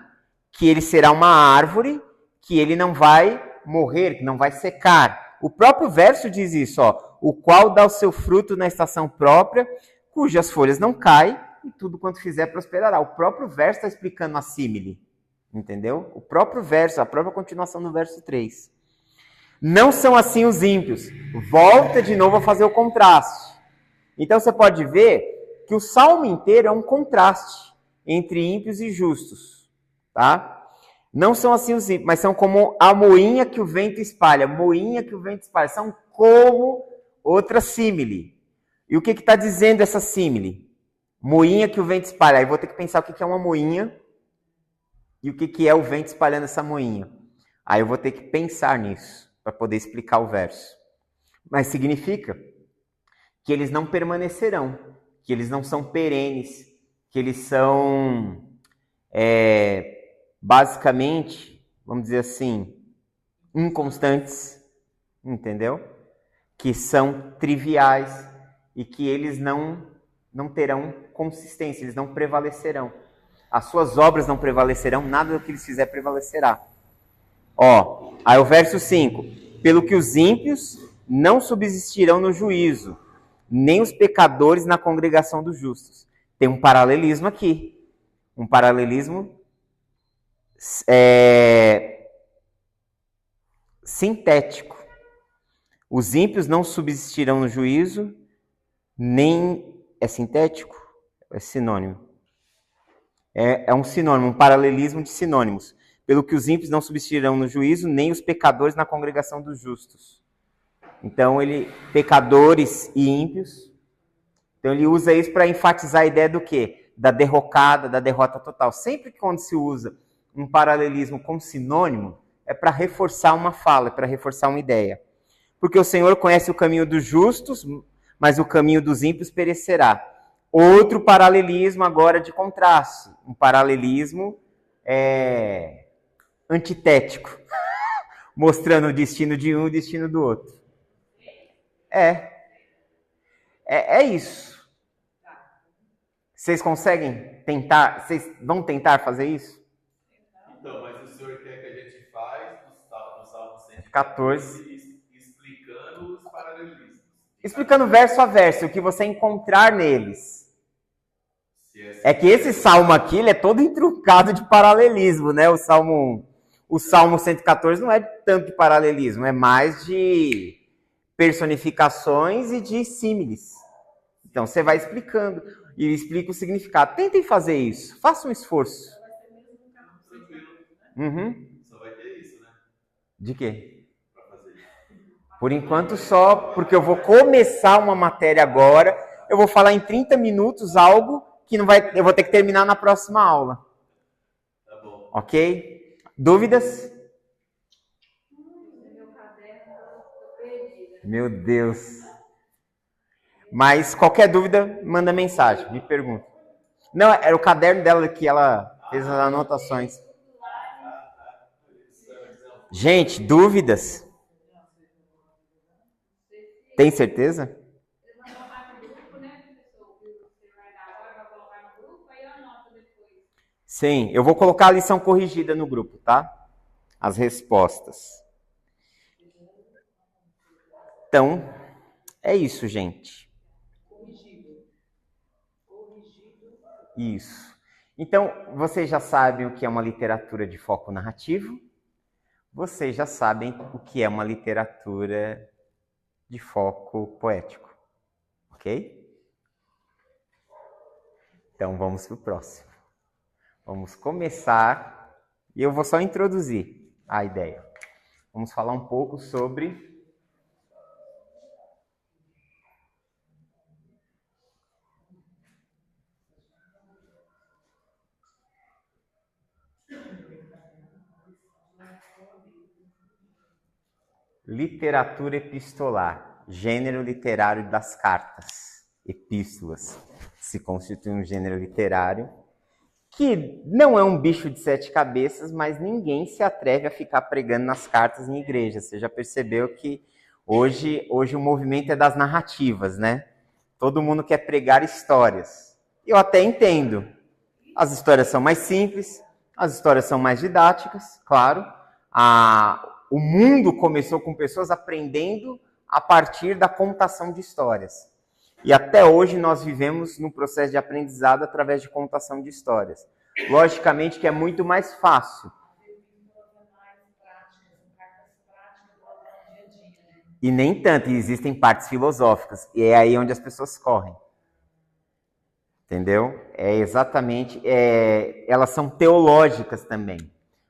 S1: Que ele será uma árvore, que ele não vai morrer, que não vai secar. O próprio verso diz isso, ó. O qual dá o seu fruto na estação própria, cujas folhas não caem, e tudo quanto fizer prosperará. O próprio verso está explicando a símile, entendeu? O próprio verso, a própria continuação do verso 3. Não são assim os ímpios. Volta de novo a fazer o contraste. Então você pode ver que o salmo inteiro é um contraste entre ímpios e justos, tá? Não são assim os ímpios, mas são como a moinha que o vento espalha. Moinha que o vento espalha. São como outra símile. E o que está dizendo essa símile? Moinha que o vento espalha. Aí vou ter que pensar o que é uma moinha e o que é o vento espalhando essa moinha. Aí eu vou ter que pensar nisso para poder explicar o verso. Mas significa que eles não permanecerão, que eles não são perenes, que eles são, basicamente, vamos dizer assim, inconstantes, entendeu? Que são triviais e que eles não terão consistência, eles não prevalecerão. As suas obras não prevalecerão, nada do que eles fizer prevalecerá. Ó, aí o verso 5. Pelo que os ímpios não subsistirão no juízo, nem os pecadores na congregação dos justos. Tem um paralelismo aqui. Um paralelismo sintético. Os ímpios não subsistirão no juízo, nem... É sintético? É sinônimo. É um sinônimo, um paralelismo de sinônimos. Pelo que os ímpios não subsistirão no juízo, nem os pecadores na congregação dos justos. Então, pecadores e ímpios. Então, ele usa isso para enfatizar a ideia do quê? Da derrocada, da derrota total. Sempre que quando se usa um paralelismo com sinônimo, é para reforçar uma fala, é para reforçar uma ideia. Porque o Senhor conhece o caminho dos justos, mas o caminho dos ímpios perecerá. Outro paralelismo agora de contraste. Um paralelismo antitético. Mostrando o destino de um e o destino do outro. É isso. Vocês conseguem tentar? Vocês vão tentar fazer isso?
S2: Então, mas o senhor quer que a gente faz no Salmo
S1: 14.
S2: Explicando os paralelismos.
S1: Explicando verso a verso, o que você encontrar neles. É que esse salmo aqui, ele é todo intrucado de paralelismo, né? O salmo 114 não é tanto de paralelismo, é mais de personificações e de símiles. Então, você vai explicando e explica o significado. Tentem fazer isso, façam um esforço.
S2: Tranquilo. Só vai ter isso, né?
S1: De quê?
S2: Pra fazer.
S1: Por enquanto só, porque eu vou começar uma matéria agora, eu vou falar em 30 minutos algo que não vai, eu vou ter que terminar na próxima aula.
S2: Tá bom.
S1: Ok? Dúvidas? Meu Deus. Mas qualquer dúvida, manda mensagem, me pergunta. Não, era o caderno dela que ela fez as anotações. Gente, dúvidas? Tem certeza? Sim, eu vou colocar a lição corrigida no grupo, tá? As respostas. Então, é isso, gente. Isso. Então, vocês já sabem o que é uma literatura de foco narrativo. Vocês já sabem o que é uma literatura de foco poético. Ok? Então, vamos para o próximo. Vamos começar, e eu vou só introduzir a ideia. Vamos falar um pouco sobre literatura epistolar, gênero literário das cartas, epístolas. Se constitui um gênero literário que não é um bicho de 7 cabeças, mas ninguém se atreve a ficar pregando nas cartas em igreja. Você já percebeu que hoje o movimento é das narrativas, né? Todo mundo quer pregar histórias. Eu até entendo. As histórias são mais simples, as histórias são mais didáticas, claro. O mundo começou com pessoas aprendendo a partir da contação de histórias. E até hoje nós vivemos no processo de aprendizado através de contação de histórias. Logicamente que é muito mais fácil. E nem tanto, e existem partes filosóficas. E é aí onde as pessoas correm. Entendeu? É exatamente, elas são teológicas também.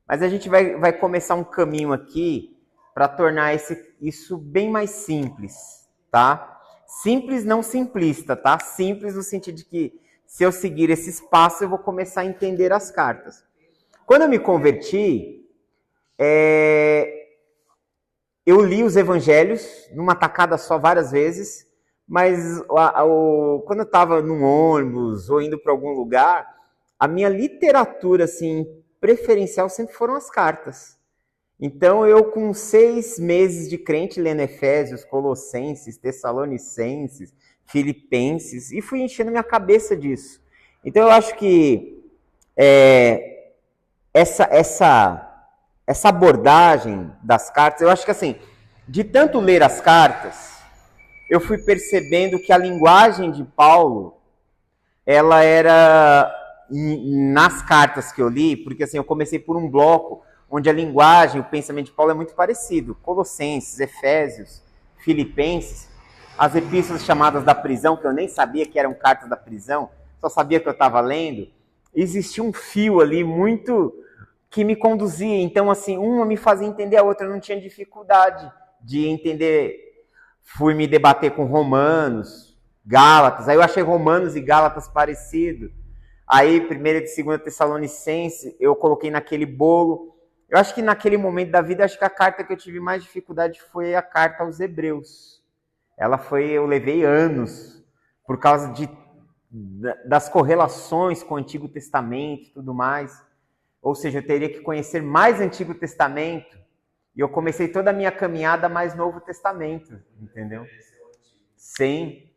S1: Mas a gente vai começar um caminho aqui para tornar isso bem mais simples, tá? Simples, não simplista, tá? Simples no sentido de que se eu seguir esse passo, eu vou começar a entender as cartas. Quando eu me converti, eu li os evangelhos numa tacada só várias vezes, mas quando eu estava num ônibus ou indo para algum lugar, a minha literatura assim, preferencial sempre foram as cartas. Então, eu com 6 meses de crente lendo Efésios, Colossenses, Tessalonicenses, Filipenses, e fui enchendo minha cabeça disso. Então, eu acho que essa abordagem das cartas, eu acho que assim, de tanto ler as cartas, eu fui percebendo que a linguagem de Paulo, ela era, nas cartas que eu li, porque assim, eu comecei por um bloco, onde a linguagem, o pensamento de Paulo é muito parecido. Colossenses, Efésios, Filipenses, as epístolas chamadas da prisão, que eu nem sabia que eram cartas da prisão, só sabia que eu estava lendo, existia um fio ali muito que me conduzia. Então, assim, uma me fazia entender a outra, eu não tinha dificuldade de entender. Fui me debater com Romanos, Gálatas, aí eu achei Romanos e Gálatas parecido. Aí, 1ª e 2ª Tessalonicenses, eu coloquei naquele bolo. Eu acho que naquele momento da vida, acho que a carta que eu tive mais dificuldade foi a carta aos Hebreus. Eu levei anos, por causa das correlações com o Antigo Testamento e tudo mais. Ou seja, eu teria que conhecer mais Antigo Testamento, e eu comecei toda a minha caminhada mais Novo Testamento, entendeu? Sim.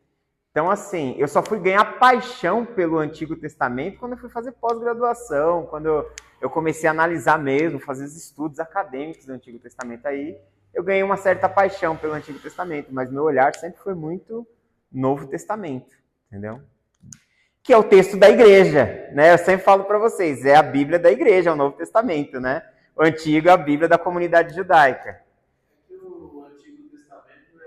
S1: Então, assim, eu só fui ganhar paixão pelo Antigo Testamento quando eu fui fazer pós-graduação, quando eu comecei a analisar mesmo, fazer os estudos acadêmicos do Antigo Testamento. Aí eu ganhei uma certa paixão pelo Antigo Testamento, mas meu olhar sempre foi muito Novo Testamento, entendeu? Que é o texto da igreja, né? Eu sempre falo para vocês, é a Bíblia da igreja, é o Novo Testamento, né? O Antigo é a Bíblia da comunidade judaica.
S2: O Antigo Testamento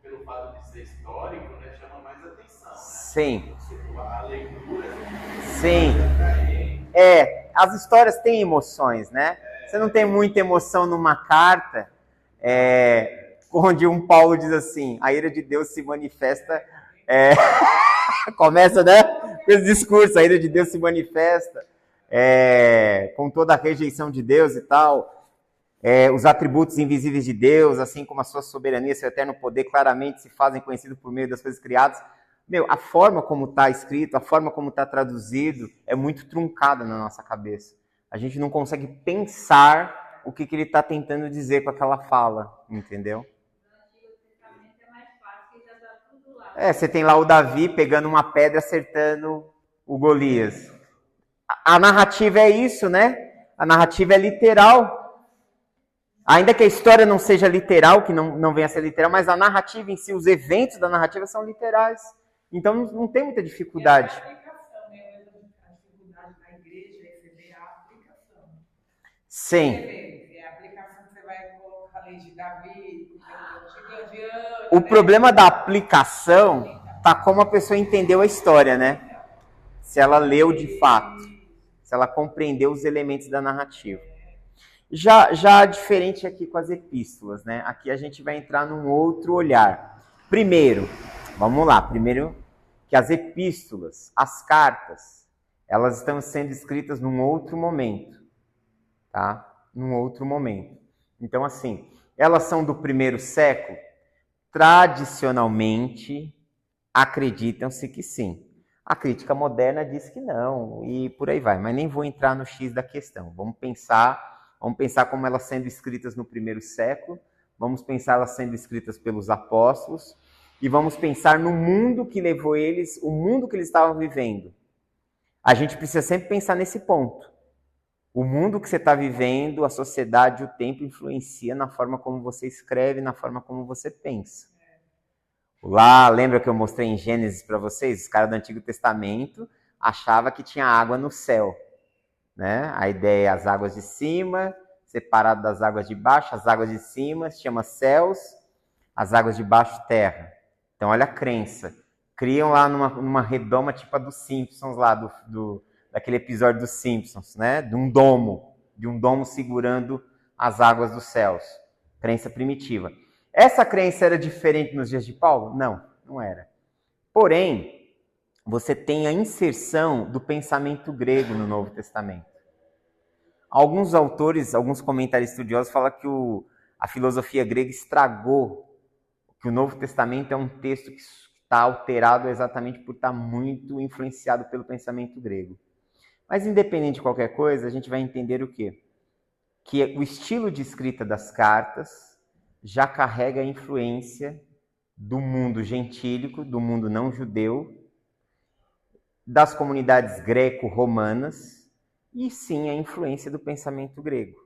S2: pelo fato de ser histórico, né, chama mais atenção, né?
S1: Sim.
S2: A leitura.
S1: Sim. As histórias têm emoções, né? Você não tem muita emoção numa carta, onde um Paulo diz assim, a ira de Deus se manifesta, começa, né, com esse discurso, a ira de Deus se manifesta, com toda a rejeição de Deus e tal, os atributos invisíveis de Deus, assim como a sua soberania, seu eterno poder, claramente se fazem conhecidos por meio das coisas criadas. A forma como está escrito, a forma como está traduzido, é muito truncada na nossa cabeça. A gente não consegue pensar o que ele está tentando dizer com aquela fala, entendeu?
S4: No Antigo Testamento é mais fácil, já está tudo lá.
S1: Você tem lá o Davi pegando uma pedra acertando o Golias. A narrativa é isso, né? A narrativa é literal. Ainda que a história não seja literal, que não venha a ser literal, mas a narrativa em si, os eventos da narrativa são literais. Então não tem muita dificuldade.
S3: É a aplicação, né? A dificuldade da igreja é receber a aplicação.
S1: Sim.
S3: É a aplicação que você vai colocar a lei de Davi, de
S1: O problema da aplicação tá como a pessoa entendeu a história, né? Se ela leu de fato, se ela compreendeu os elementos da narrativa. Já diferente aqui com as epístolas, né? Aqui a gente vai entrar num outro olhar. Primeiro, vamos lá, primeiro que as epístolas, as cartas, elas estão sendo escritas num outro momento, tá? Num outro momento. Então, assim, elas são do primeiro século? Tradicionalmente, acreditam-se que sim. A crítica moderna diz que não, e por aí vai. Mas nem vou entrar no X da questão. Vamos pensar como elas sendo escritas no primeiro século, vamos pensar elas sendo escritas pelos apóstolos, e vamos pensar no mundo que levou eles, o mundo que eles estavam vivendo. A gente precisa sempre pensar nesse ponto. O mundo que você está vivendo, a sociedade, o tempo influencia na forma como você escreve, na forma como você pensa. Lá, lembra que eu mostrei em Gênesis para vocês? Os caras do Antigo Testamento achavam que tinha água no céu, né? A ideia é as águas de cima, separado das águas de baixo, as águas de cima se chama céus, as águas de baixo terra. Então, olha a crença. Criam lá numa redoma tipo a dos Simpsons lá, daquele episódio dos Simpsons, né? De um domo segurando as águas dos céus. Crença primitiva. Essa crença era diferente nos dias de Paulo? Não, não era. Porém, você tem a inserção do pensamento grego no Novo Testamento. Alguns autores, alguns comentaristas estudiosos falam que a filosofia grega estragou, que o Novo Testamento é um texto que está alterado exatamente por estar muito influenciado pelo pensamento grego. Mas independente de qualquer coisa, a gente vai entender o quê? Que o estilo de escrita das cartas já carrega a influência do mundo gentílico, do mundo não judeu, das comunidades greco-romanas, e sim a influência do pensamento grego.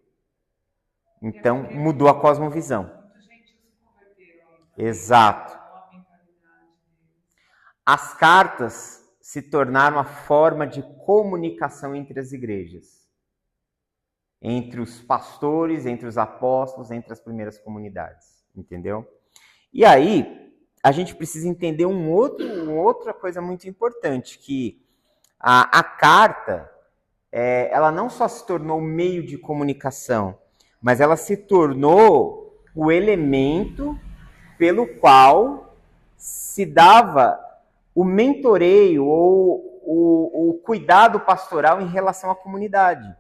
S1: Então, mudou a cosmovisão.
S3: Muita gente se converteram.
S1: Exato.
S3: A mentalidade deles.
S1: As cartas se tornaram a forma de comunicação entre as igrejas, entre os pastores, entre os apóstolos, entre as primeiras comunidades, entendeu? E aí, a gente precisa entender uma outra coisa muito importante, que a carta, ela não só se tornou meio de comunicação, mas ela se tornou o elemento pelo qual se dava o mentoreio ou o cuidado pastoral em relação à comunidade.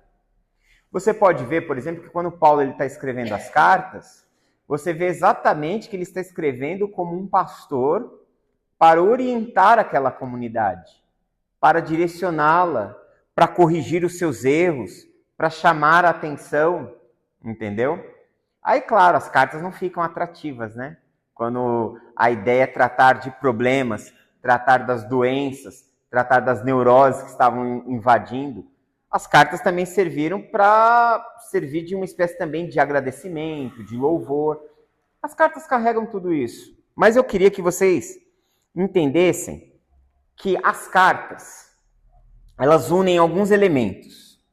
S1: Você pode ver, por exemplo, que quando Paulo está escrevendo as cartas, você vê exatamente que ele está escrevendo como um pastor para orientar aquela comunidade, para direcioná-la, para corrigir os seus erros, para chamar a atenção, entendeu? Aí, claro, as cartas não ficam atrativas, né? Quando a ideia é tratar de problemas, tratar das doenças, tratar das neuroses que estavam invadindo, as cartas também serviram para servir de uma espécie também de agradecimento, de louvor. As cartas carregam tudo isso. Mas eu queria que vocês entendessem que as cartas, elas unem alguns elementos.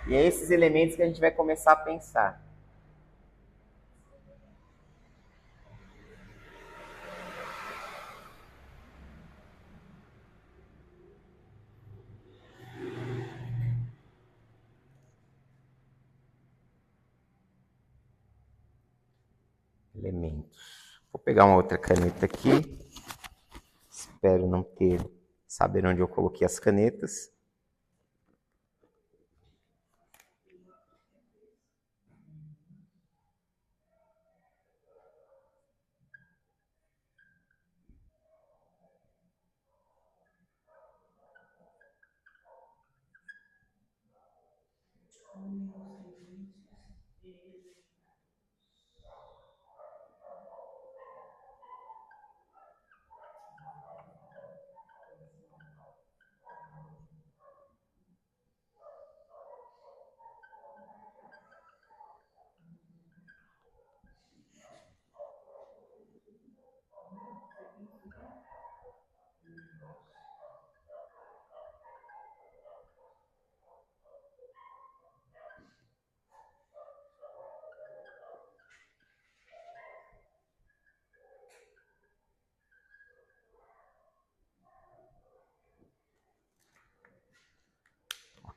S1: E é esses elementos que a gente vai começar a pensar. Elementos. Vou pegar uma outra caneta aqui. Espero não saber onde eu coloquei as canetas.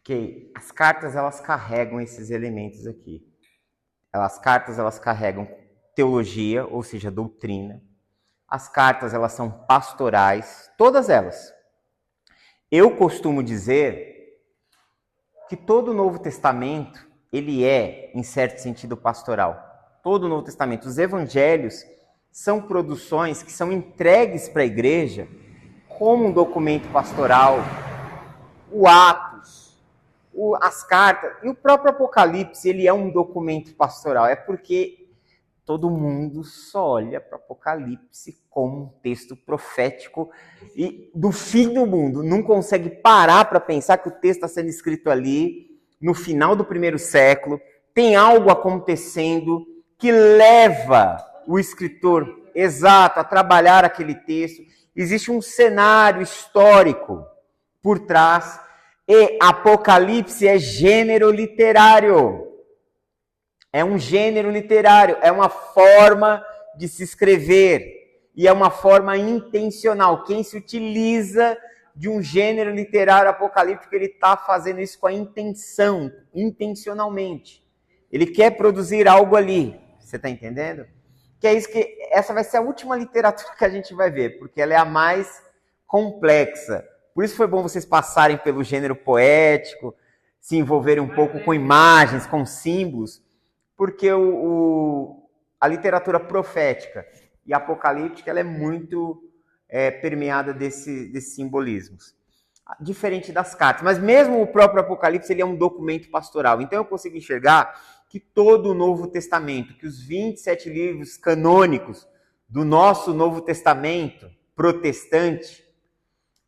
S1: Ok? As cartas, elas carregam esses elementos aqui. As cartas, elas carregam teologia, ou seja, doutrina. As cartas, elas são pastorais, todas elas. Eu costumo dizer que todo o Novo Testamento, ele é, em certo sentido, pastoral. Todo o Novo Testamento. Os evangelhos são produções que são entregues para a igreja como um documento pastoral. O Atos, as cartas e o próprio Apocalipse, ele é um documento pastoral. É porque todo mundo só olha para o Apocalipse como um texto profético e do fim do mundo. Não consegue parar para pensar que o texto está sendo escrito ali, no final do 1º século. Tem algo acontecendo que leva o escritor, exato, a trabalhar aquele texto. Existe um cenário histórico por trás. E Apocalipse é gênero literário. É um gênero literário, é uma forma de se escrever e é uma forma intencional. Quem se utiliza de um gênero literário apocalíptico, ele está fazendo isso com a intenção, intencionalmente. Ele quer produzir algo ali, você está entendendo? Que é isso que essa vai ser a última literatura que a gente vai ver, porque ela é a mais complexa. Por isso foi bom vocês passarem pelo gênero poético, se envolverem um pouco com imagens, com símbolos, porque a literatura profética e apocalíptica ela é muito permeada desses simbolismos. Diferente das cartas. Mas mesmo o próprio Apocalipse ele é um documento pastoral. Então eu consigo enxergar que todo o Novo Testamento, que os 27 livros canônicos do nosso Novo Testamento protestante,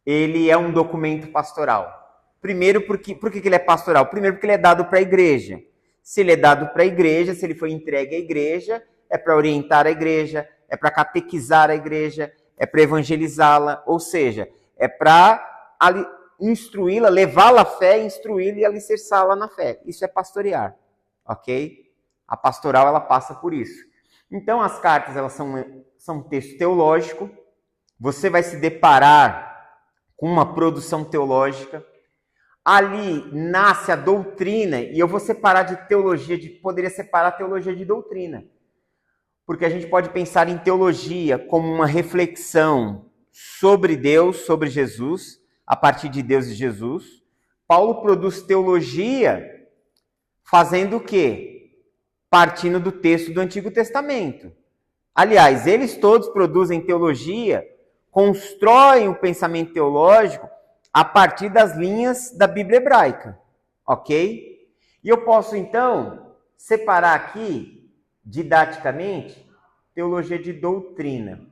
S1: ele é um documento pastoral. Primeiro, por que ele é pastoral? Primeiro, porque ele é dado para a igreja. Se ele é dado para a igreja, se ele foi entregue à igreja, é para orientar a igreja, é para catequizar a igreja, é para evangelizá-la, ou seja, é para instruí-la, levá-la à fé, instruí-la e alicerçá-la na fé. Isso é pastorear, ok? A pastoral, ela passa por isso. Então, as cartas, elas são um texto teológico, você vai se deparar com uma produção teológica. Ali nasce a doutrina, e eu vou separar de teologia, poderia separar a teologia de doutrina. Porque a gente pode pensar em teologia como uma reflexão sobre Deus, sobre Jesus, a partir de Deus e Jesus. Paulo produz teologia fazendo o quê? Partindo do texto do Antigo Testamento. Aliás, eles todos produzem teologia, constroem o pensamento teológico a partir das linhas da Bíblia hebraica, ok? E eu posso, então, separar aqui, didaticamente, teologia de doutrina.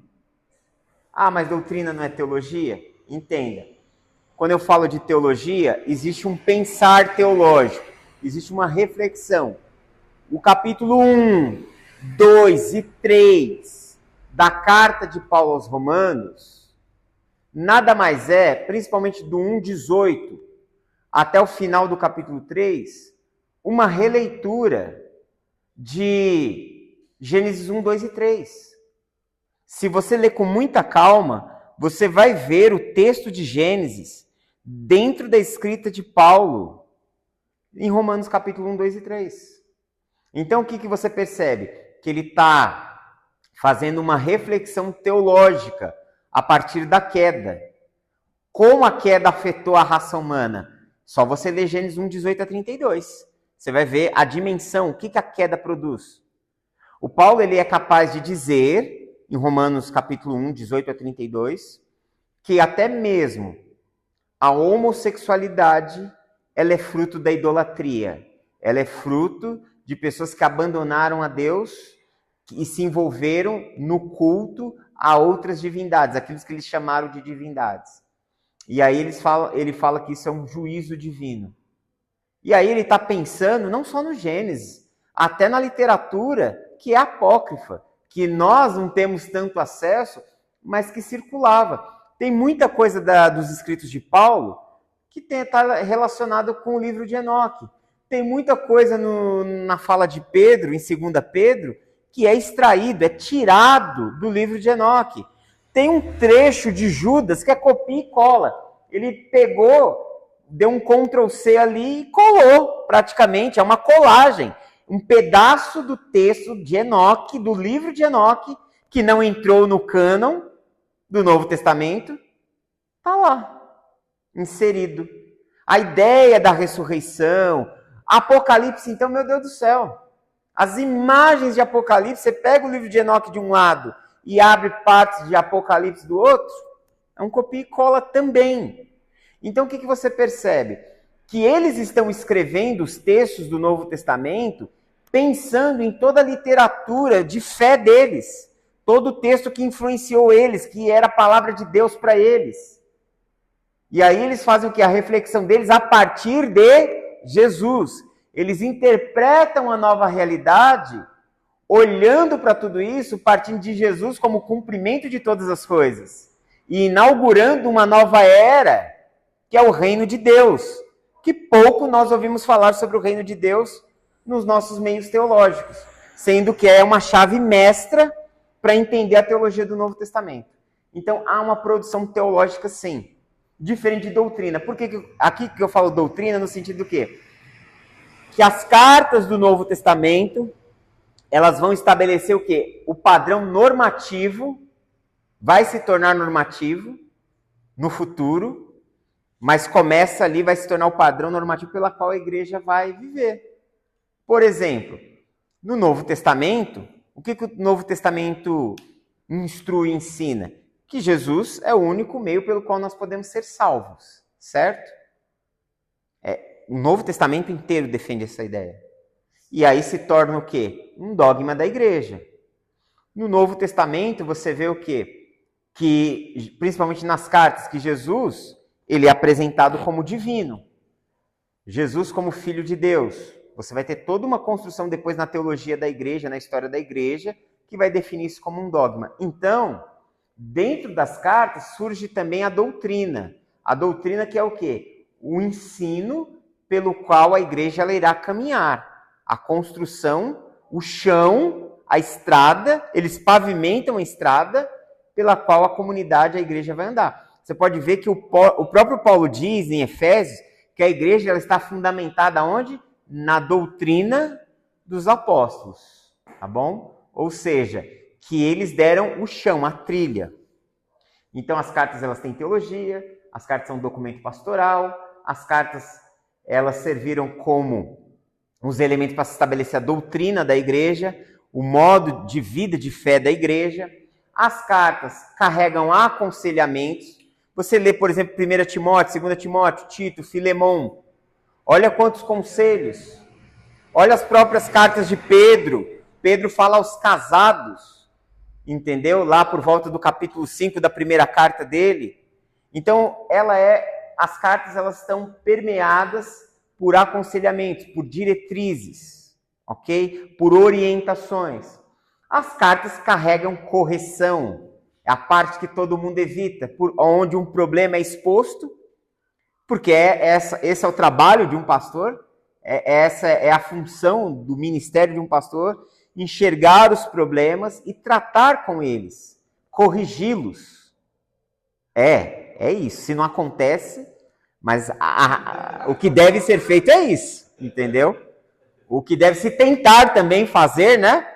S1: Ah, mas doutrina não é teologia? Entenda. Quando eu falo de teologia, existe um pensar teológico, existe uma reflexão. O capítulo 1, 2 e 3 da carta de Paulo aos Romanos nada mais é, principalmente do 1:18 até o final do capítulo 3, uma releitura de Gênesis 1, 2 e 3. Se você ler com muita calma, você vai ver o texto de Gênesis dentro da escrita de Paulo em Romanos capítulo 1, 2 e 3. Então, o que você percebe? Que ele está fazendo uma reflexão teológica a partir da queda. Como a queda afetou a raça humana? Só você ler Gênesis 1, 18 a 32. Você vai ver a dimensão, o que a queda produz. O Paulo ele é capaz de dizer, em Romanos capítulo 1, 18 a 32, que até mesmo a homossexualidade ela é fruto da idolatria. Ela é fruto de pessoas que abandonaram a Deus e se envolveram no culto a outras divindades, aqueles que eles chamaram de divindades. E aí ele fala que isso é um juízo divino. E aí ele está pensando não só no Gênesis, até na literatura que é apócrifa, que nós não temos tanto acesso, mas que circulava. Tem muita coisa dos escritos de Paulo que está relacionado com o livro de Enoque. Tem muita coisa na fala de Pedro, em 2 Pedro, que é extraído, é tirado do livro de Enoque. Tem um trecho de Judas que é copia e cola. Ele pegou deu um Ctrl+C ali e colou, praticamente, é uma colagem. Um pedaço do texto de Enoque, do livro de Enoque, que não entrou no cânon do Novo Testamento, está lá, inserido. A ideia da ressurreição, Apocalipse, então, meu Deus do céu, as imagens de Apocalipse, você pega o livro de Enoque de um lado e abre partes de Apocalipse do outro, é um copia e cola também. Então, o que você percebe? Que eles estão escrevendo os textos do Novo Testamento pensando em toda a literatura de fé deles, todo o texto que influenciou eles, que era a palavra de Deus para eles. E aí eles fazem o que? A reflexão deles a partir de Jesus. Eles interpretam a nova realidade olhando para tudo isso, partindo de Jesus como cumprimento de todas as coisas. E inaugurando uma nova era, que é o reino de Deus. Que pouco nós ouvimos falar sobre o reino de Deus nos nossos meios teológicos. Sendo que é uma chave mestra para entender a teologia do Novo Testamento. Então, há uma produção teológica, sim. Diferente de doutrina. Por que aqui que eu falo doutrina no sentido do quê? Que as cartas do Novo Testamento, elas vão estabelecer o quê? O padrão normativo vai se tornar normativo no futuro, mas começa ali, vai se tornar o padrão normativo pela qual a igreja vai viver. Por exemplo, no Novo Testamento, o que o Novo Testamento instrui e ensina? Que Jesus é o único meio pelo qual nós podemos ser salvos, certo? O Novo Testamento inteiro defende essa ideia. E aí se torna o quê? Um dogma da igreja. No Novo Testamento você vê o quê? Que, principalmente nas cartas, que Jesus, ele é apresentado como divino. Jesus como filho de Deus. Você vai ter toda uma construção depois na teologia da igreja, na história da igreja, que vai definir isso como um dogma. Então, dentro das cartas surge também a doutrina. A doutrina que é o quê? O ensino pelo qual a igreja ela irá caminhar. A construção, o chão, a estrada, eles pavimentam a estrada pela qual a comunidade, a igreja vai andar. Você pode ver que o próprio Paulo diz em Efésios que a igreja ela está fundamentada onde? Na doutrina dos apóstolos, tá bom? Ou seja, que eles deram o chão, a trilha. Então as cartas elas têm teologia, as cartas são um documento pastoral, as cartas elas serviram como os elementos para se estabelecer a doutrina da igreja, o modo de vida, de fé da igreja. As cartas carregam aconselhamentos. Você lê, por exemplo, 1 Timóteo, 2 Timóteo, Tito, Filemão. Olha quantos conselhos. Olha as próprias cartas de Pedro. Pedro fala aos casados, entendeu? Lá por volta do capítulo 5 da primeira carta dele. Então, as cartas elas estão permeadas por aconselhamentos, por diretrizes, ok? Por orientações. As cartas carregam correção, é a parte que todo mundo evita, onde um problema é exposto, porque esse é o trabalho de um pastor, essa é a função do ministério de um pastor, enxergar os problemas e tratar com eles, corrigi-los. É isso. Se não acontece, mas o que deve ser feito é isso, entendeu? O que deve se tentar também fazer, né?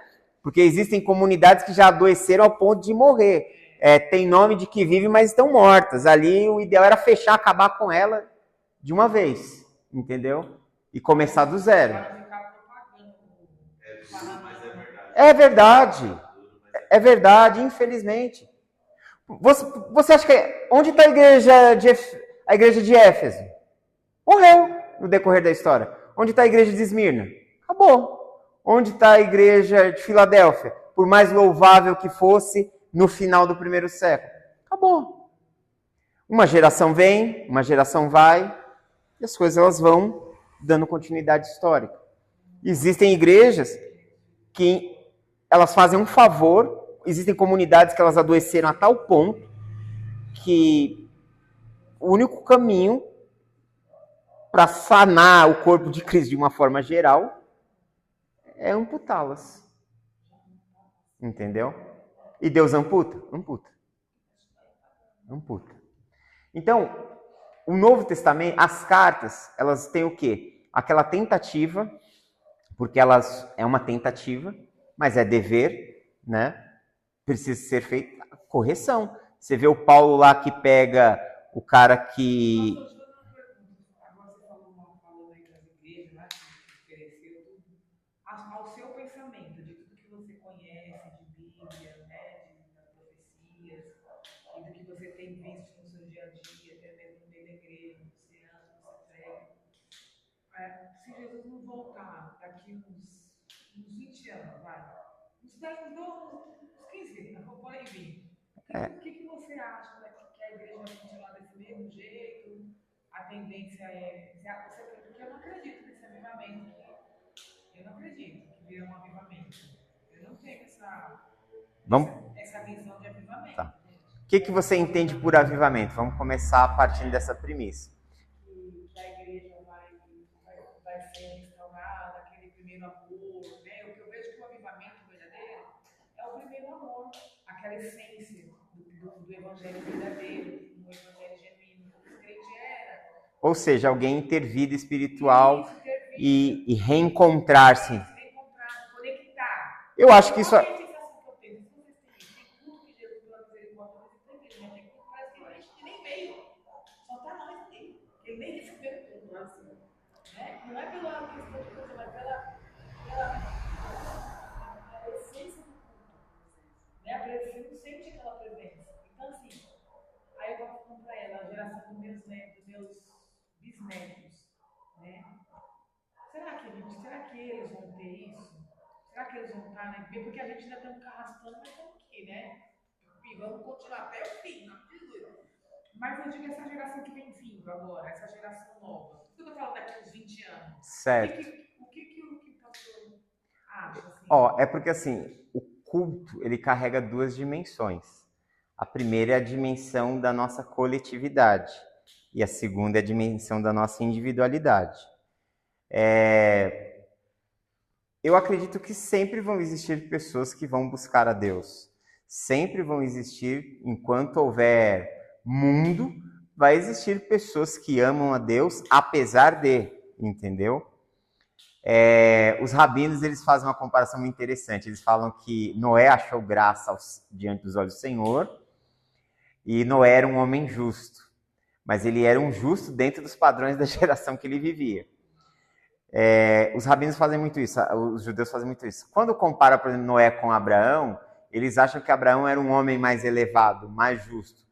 S1: Porque existem comunidades que já adoeceram ao ponto de morrer. Tem nome de que vivem, mas estão mortas. Ali o ideal era fechar, acabar com ela de uma vez, entendeu? E começar do zero. É verdade. É verdade, infelizmente. Você acha que... Onde está a igreja de Éfeso? Morreu no decorrer da história. Onde está a igreja de Esmirna? Acabou. Onde está a igreja de Filadélfia? Por mais louvável que fosse no final do primeiro século. Acabou. Uma geração vem, uma geração vai, e as coisas elas vão dando continuidade histórica. Existem igrejas que elas fazem um favor, existem comunidades que elas adoeceram a tal ponto que o único caminho para sanar o corpo de Cristo de uma forma geral é amputá-las. Entendeu? E Deus amputa? Amputa. Amputa. Então, o Novo Testamento, as cartas, elas têm o quê? Aquela tentativa, porque elas é uma tentativa, mas é dever, né? Precisa ser feita correção. Você vê o Paulo lá que pega o cara que...
S3: Agora você falou aí das igrejas, né? Que ofereceu tudo. Ao seu pensamento, de tudo que você conhece, de Bíblia, né? Das profecias, e do que você tem visto no seu dia a dia, até mesmo no meio da igreja, no você anda, você prega. Se Jesus não voltar daqui uns 20 anos, vai. Uns 10, uns 15, não pode vir. O que você acha, né, que a igreja vai continuar desse mesmo jeito? A tendência é. Porque eu não acredito nesse avivamento. Eu não acredito que virá um avivamento. Eu não tenho essa visão de avivamento.
S1: Tá. O que você entende por avivamento? Vamos começar partindo dessa premissa.
S3: Que a igreja vai ser restaurada, aquele primeiro amor, né? O que eu vejo que o avivamento verdadeiro é o primeiro amor, aquela essência do evangelho verdadeiro, do evangelho genuíno, que o crente era.
S1: Ou seja, alguém ter vida espiritual e reencontrar-se.
S3: Conectar.
S1: Eu acho que isso...
S3: Não é pela questão de coisa, mas pela essência do culto. Né? Você não sente aquela presença. Então, assim, aí eu estava falando para ela, a geração dos meus bisnetos. Né? Será que eles vão ter isso? Será que eles vão estar, né? Porque a gente ainda está arrastando, mas estamos aqui, né? E vamos continuar até o fim, não Jesus. Mas eu digo essa geração que vem vindo agora, essa geração nova. Eu estou falando daqui a uns 20 anos.
S1: Certo.
S3: O que o pastor acha? Assim?
S1: É porque assim, o culto, ele carrega duas dimensões. A primeira é a dimensão da nossa coletividade. E a segunda é a dimensão da nossa individualidade. Eu acredito que sempre vão existir pessoas que vão buscar a Deus. Sempre vão existir, enquanto houver mundo, vai existir pessoas que amam a Deus, apesar de, entendeu? Os rabinos, eles fazem uma comparação muito interessante. Eles falam que Noé achou graça diante dos olhos do Senhor, e Noé era um homem justo, mas ele era um justo dentro dos padrões da geração que ele vivia. Os rabinos fazem muito isso, os judeus fazem muito isso. Quando compara, por exemplo, Noé com Abraão, eles acham que Abraão era um homem mais elevado, mais justo.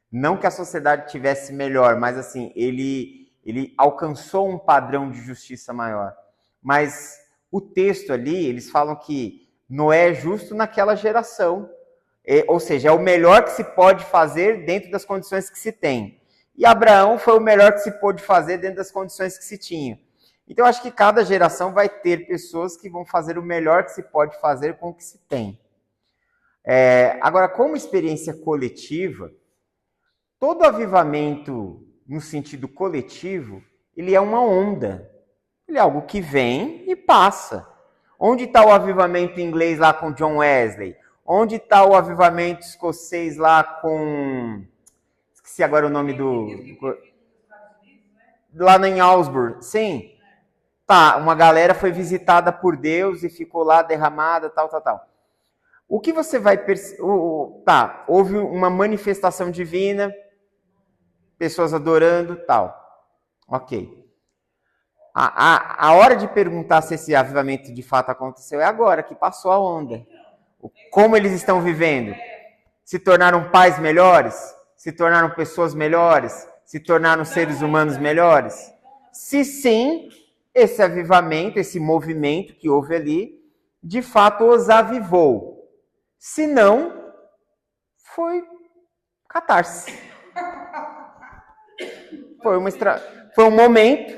S1: Não que a sociedade tivesse melhor, mas assim, ele alcançou um padrão de justiça maior. Mas o texto ali, eles falam que Noé é justo naquela geração. Ou seja, é o melhor que se pode fazer dentro das condições que se tem. E Abraão foi o melhor que se pôde fazer dentro das condições que se tinha. Então, eu acho que cada geração vai ter pessoas que vão fazer o melhor que se pode fazer com o que se tem. Agora, como experiência coletiva, todo avivamento no sentido coletivo, ele é uma onda. Ele é algo que vem e passa. Onde está o avivamento inglês lá com John Wesley? Onde está o avivamento escocês lá com... Esqueci agora o nome do... Lá em Augsburg. Sim. Tá, uma galera foi visitada por Deus e ficou lá derramada, tal. O que você vai perceber... Tá, houve uma manifestação divina, pessoas adorando, tal. Ok. A hora de perguntar se esse avivamento de fato aconteceu é agora, que passou a onda. Como eles estão vivendo? Se tornaram pais melhores? Se tornaram pessoas melhores? Se tornaram seres humanos melhores? Se sim, esse avivamento, esse movimento que houve ali, de fato os avivou. Se não, foi catarse. Foi um momento,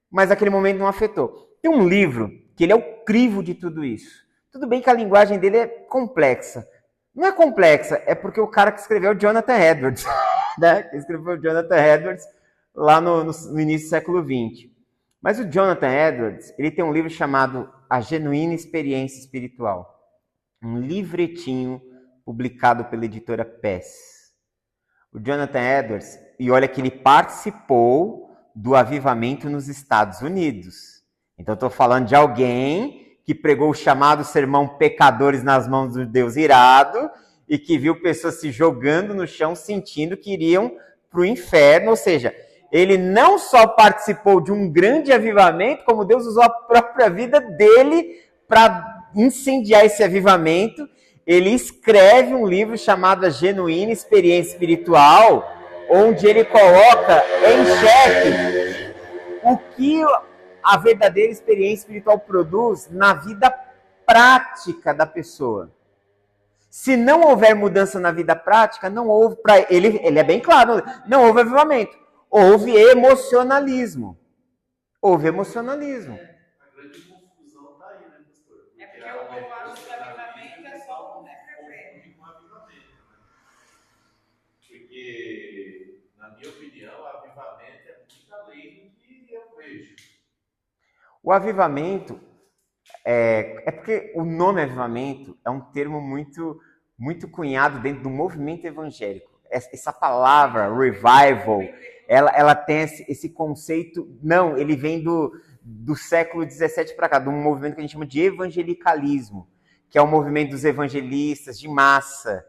S1: mas aquele momento não afetou. Tem um livro que ele é o crivo de tudo isso. Tudo bem que a linguagem dele é complexa. Não é complexa, é porque o cara que escreveu é o Jonathan Edwards, né? Que escreveu o Jonathan Edwards lá no início do século XX. Mas o Jonathan Edwards, ele tem um livro chamado A Genuína Experiência Espiritual. Um livretinho publicado pela editora PES. O Jonathan Edwards, e olha que ele participou do avivamento nos Estados Unidos. Então, eu estou falando de alguém que pregou o chamado sermão pecadores nas mãos do Deus irado e que viu pessoas se jogando no chão, sentindo que iriam para o inferno. Ou seja, ele não só participou de um grande avivamento, como Deus usou a própria vida dele para incendiar esse avivamento. Ele escreve um livro chamado A Genuína Experiência Espiritual, onde ele coloca em xeque o que a verdadeira experiência espiritual produz na vida prática da pessoa. Se não houver mudança na vida prática, não houve, para ele é bem claro, não houve avivamento. Houve emocionalismo. Houve emocionalismo.
S2: A grande confusão está aí, né, pastor?
S3: É porque o povo acha que o avivamento é só um
S2: com avivamento, né? Porque, na minha opinião, o avivamento é muito além do que eu vejo.
S1: O avivamento é porque o nome avivamento é um termo muito cunhado dentro do movimento evangélico. Essa palavra, revival, ela tem esse conceito, não, ele vem do século XVII para cá, de um movimento que a gente chama de evangelicalismo, que é o movimento dos evangelistas de massa,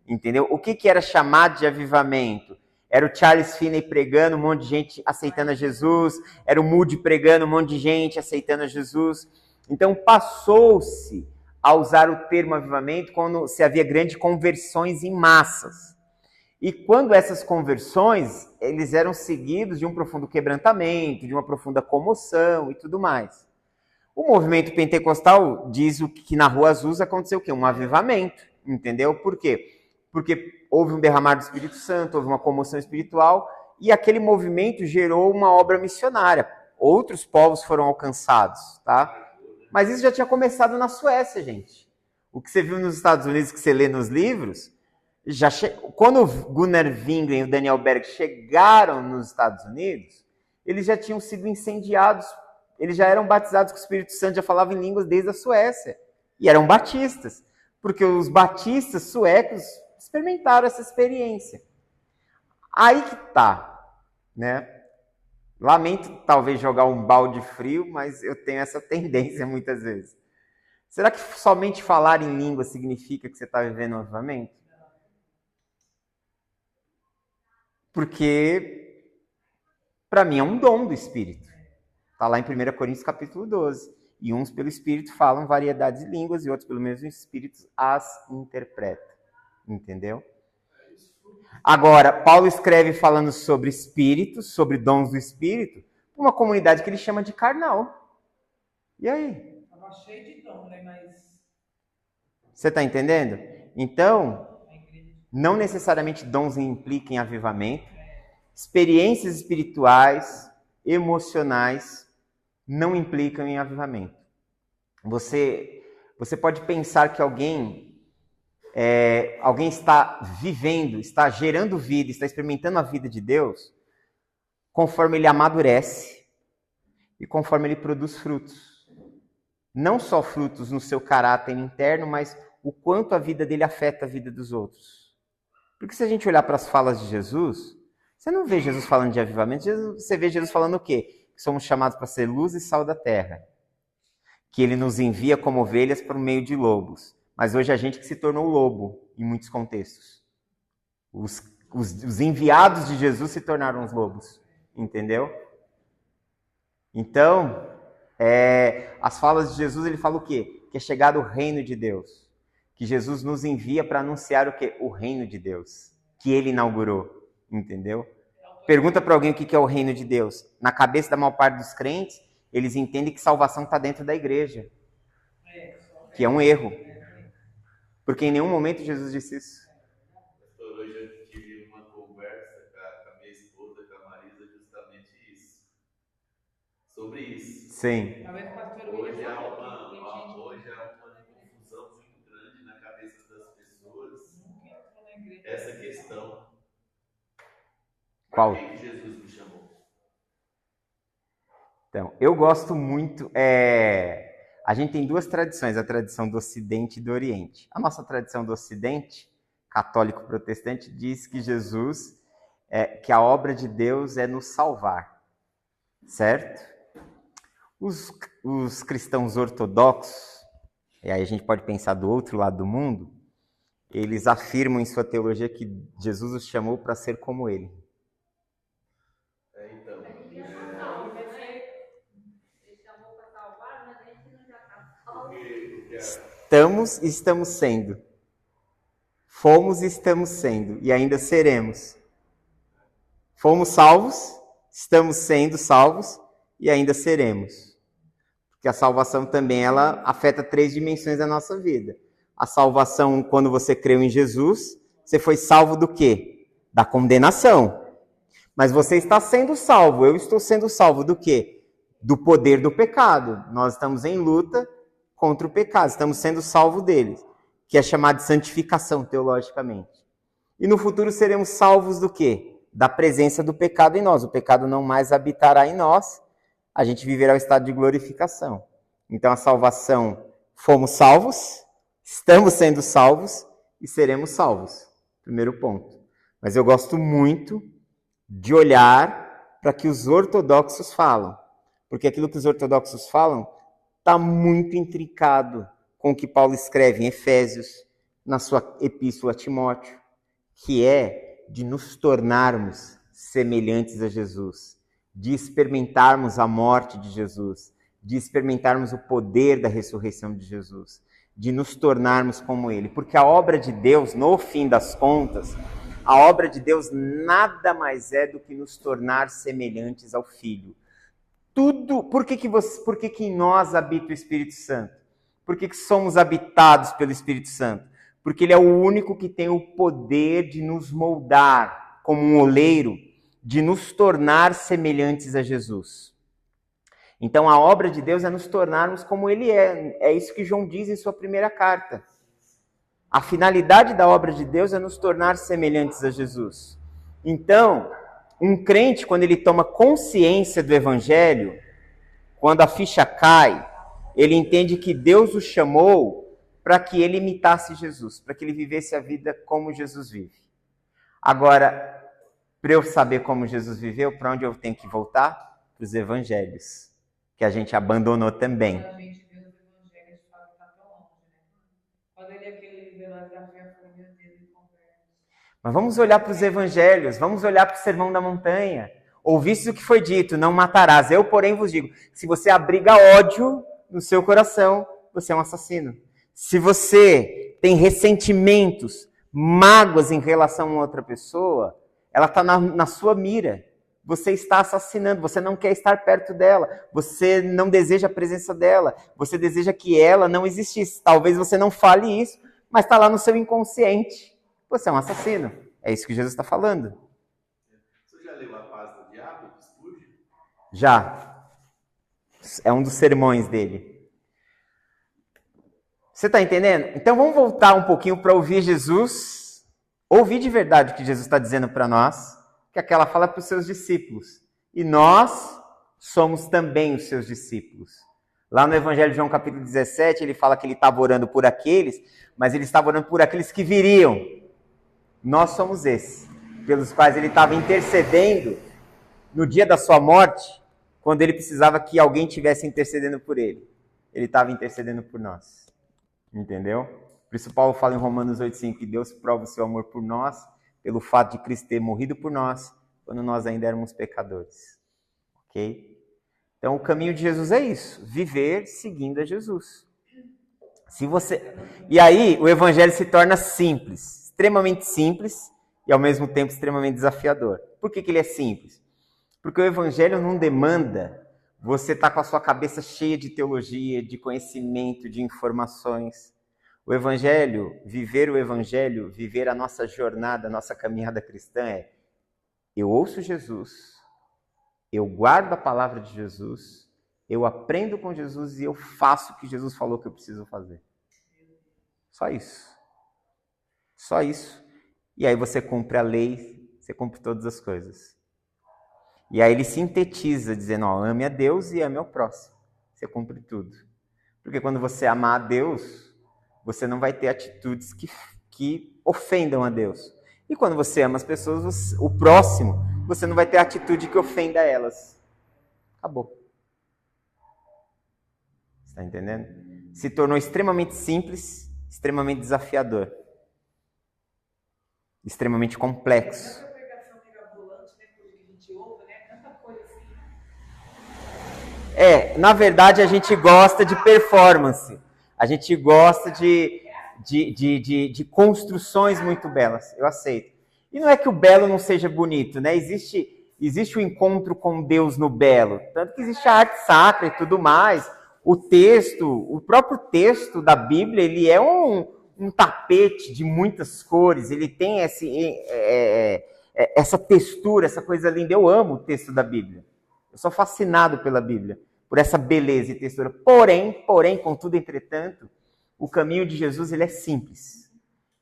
S1: entendeu? O que era chamado de avivamento? Era o Charles Finney pregando, um monte de gente aceitando a Jesus, era o Moody pregando, um monte de gente aceitando a Jesus. Então passou-se a usar o termo avivamento quando se havia grandes conversões em massas. E quando essas conversões, eles eram seguidos de um profundo quebrantamento, de uma profunda comoção e tudo mais. O movimento pentecostal diz que na Rua Azusa aconteceu o quê? Um avivamento, entendeu? Por quê? Porque houve um derramar do Espírito Santo, houve uma comoção espiritual, e aquele movimento gerou uma obra missionária. Outros povos foram alcançados, tá? Mas isso já tinha começado na Suécia, gente. O que você viu nos Estados Unidos, que você lê nos livros, quando o Gunnar Wingren e o Daniel Berg chegaram nos Estados Unidos, eles já tinham sido incendiados, eles já eram batizados com o Espírito Santo, já falavam em línguas desde a Suécia. E eram batistas, porque os batistas suecos experimentaram essa experiência. Aí que tá, né? Lamento talvez jogar um balde frio, mas eu tenho essa tendência muitas vezes. Será que somente falar em língua significa que você está vivendo um avivamento? Porque, para mim, é um dom do Espírito. Está lá em 1 Coríntios capítulo 12. E uns pelo Espírito falam variedades de línguas e outros pelo mesmo Espírito as interpretam. Entendeu? Agora, Paulo escreve falando sobre espíritos, sobre dons do Espírito, para uma comunidade que ele chama de carnal. E aí?
S3: Estava cheio de dom, né? Mas
S1: Você está entendendo? Então, não necessariamente dons impliquem avivamento. Experiências espirituais, emocionais, não implicam em avivamento. Você pode pensar que alguém está vivendo, está gerando vida, está experimentando a vida de Deus, conforme ele amadurece e conforme ele produz frutos. Não só frutos no seu caráter interno, mas o quanto a vida dele afeta a vida dos outros. Porque se a gente olhar para as falas de Jesus, você não vê Jesus falando de avivamento, você vê Jesus falando o quê? Que somos chamados para ser luz e sal da terra. Que ele nos envia como ovelhas para o meio de lobos. Mas hoje a gente que se tornou lobo, em muitos contextos. Os enviados de Jesus se tornaram os lobos, entendeu? Então, as falas de Jesus, ele fala o quê? Que é chegado o reino de Deus. Que Jesus nos envia para anunciar o quê? O reino de Deus, que ele inaugurou, entendeu? Pergunta para alguém o que é o reino de Deus. Na cabeça da maior parte dos crentes, eles entendem que salvação está dentro da igreja. Que é um erro. Porque em nenhum momento Jesus disse isso.
S2: Pastor, hoje eu tive uma conversa com a minha esposa, com a Marisa, justamente isso. Sobre isso.
S1: Sim.
S3: talvez o pastor
S2: Hoje há
S3: falou
S2: uma
S3: que tem gente
S2: confusão muito grande na cabeça das pessoas.
S3: que nunca entrou na igreja.
S2: Essa questão.
S1: Qual?
S2: Por que Jesus me chamou?
S1: Então, eu gosto muito... A gente tem duas tradições, a tradição do Ocidente e do Oriente. A nossa tradição do Ocidente, católico protestante, diz que Jesus que a obra de Deus é nos salvar, certo? Os cristãos ortodoxos, e aí a gente pode pensar do outro lado do mundo, eles afirmam em sua teologia que Jesus os chamou para ser como ele.
S2: Então,
S4: Ele chamou para salvar, mas a gente não já está salvo.
S1: Estamos sendo. Fomos e estamos sendo, e ainda seremos. Fomos salvos, estamos sendo salvos, e ainda seremos. Porque a salvação também, ela afeta 3 dimensões da nossa vida. A salvação, quando você creu em Jesus, você foi salvo do quê? Da condenação. Mas você está sendo salvo, eu estou sendo salvo do quê? Do poder do pecado. Nós estamos em luta contra o pecado, estamos sendo salvos deles, que é chamado de santificação teologicamente. E no futuro seremos salvos do quê? Da presença do pecado em nós. O pecado não mais habitará em nós, a gente viverá o estado de glorificação. Então a salvação, fomos salvos, estamos sendo salvos e seremos salvos. Primeiro ponto. Mas eu gosto muito de olhar para o que os ortodoxos falam. Porque aquilo que os ortodoxos falam está muito intrincado com o que Paulo escreve em Efésios, na sua epístola a Timóteo, que é de nos tornarmos semelhantes a Jesus, de experimentarmos a morte de Jesus, de experimentarmos o poder da ressurreição de Jesus, de nos tornarmos como Ele. Porque a obra de Deus, no fim das contas, a obra de Deus nada mais é do que nos tornar semelhantes ao Filho. Tudo. Por que em nós habita o Espírito Santo? Por que somos habitados pelo Espírito Santo? Porque Ele é o único que tem o poder de nos moldar como um oleiro, de nos tornar semelhantes a Jesus. Então a obra de Deus é nos tornarmos como Ele é. É isso que João diz em sua primeira carta. A finalidade da obra de Deus é nos tornar semelhantes a Jesus. Então, um crente, quando ele toma consciência do Evangelho, quando a ficha cai, ele entende que Deus o chamou para que ele imitasse Jesus, para que ele vivesse a vida como Jesus vive. Agora, para eu saber como Jesus viveu, para onde eu tenho que voltar? Para os Evangelhos, que a gente abandonou também.
S3: Quando a gente vê os evangelhos, fala que está tão longe, né? Quando ele é aquele desafio, meu Deus, ele conversa.
S1: Mas vamos olhar para os Evangelhos, vamos olhar para o Sermão da Montanha. Ouvistes o que foi dito, não matarás. Eu, porém, vos digo, se você abriga ódio no seu coração, você é um assassino. Se você tem ressentimentos, mágoas em relação a outra pessoa, ela está na sua mira. Você está assassinando, você não quer estar perto dela, você não deseja a presença dela, você deseja que ela não existisse. Talvez você não fale isso, mas está lá no seu inconsciente. Você é um assassino. É isso que Jesus está falando.
S2: Você já leu A Paz do Diabo, do Spurgeon?
S1: Já. É um dos sermões dele. Você está entendendo? Então vamos voltar um pouquinho para ouvir Jesus, ouvir de verdade o que Jesus está dizendo para nós, que aquela fala para os seus discípulos. E nós somos também os seus discípulos. Lá no Evangelho de João capítulo 17, ele fala que ele estava orando por aqueles, mas ele estava orando por aqueles que viriam. Nós somos esses, pelos quais ele estava intercedendo no dia da sua morte, quando ele precisava que alguém estivesse intercedendo por ele. Ele estava intercedendo por nós. Entendeu? Por isso Paulo fala em Romanos 8,5 que Deus prova o seu amor por nós, pelo fato de Cristo ter morrido por nós, quando nós ainda éramos pecadores. Ok? Então o caminho de Jesus é isso, viver seguindo a Jesus. E aí o evangelho se torna simples, extremamente simples e ao mesmo tempo extremamente desafiador. Por que ele é simples? Porque o evangelho não demanda você estar com a sua cabeça cheia de teologia, de conhecimento, de informações. O evangelho, viver a nossa jornada, a nossa caminhada cristã é: eu ouço Jesus, eu guardo a palavra de Jesus, eu aprendo com Jesus e eu faço o que Jesus falou que eu preciso fazer. Só isso. Só isso. E aí você cumpre a lei, você cumpre todas as coisas. E aí ele sintetiza dizendo, ame a Deus e ame ao próximo. Você cumpre tudo. Porque quando você amar a Deus, você não vai ter atitudes que ofendam a Deus. E quando você ama as pessoas, o próximo, você não vai ter atitude que ofenda elas. Acabou. Está entendendo? Se tornou extremamente simples, extremamente desafiador. Extremamente complexo.
S3: Tanta pregação mirabolante, né? Coisa que a gente ouve, né? Tanta coisa assim.
S1: Na verdade, a gente gosta de performance. A gente gosta de construções muito belas. Eu aceito. E não é que o belo não seja bonito, né? Existe o encontro com Deus no belo. Tanto que existe a arte sacra e tudo mais. O próprio texto da Bíblia, ele é um tapete de muitas cores. Ele tem essa textura, essa coisa linda. Eu amo o texto da Bíblia. Eu sou fascinado pela Bíblia, por essa beleza e textura. Porém, contudo, entretanto, o caminho de Jesus, ele é simples.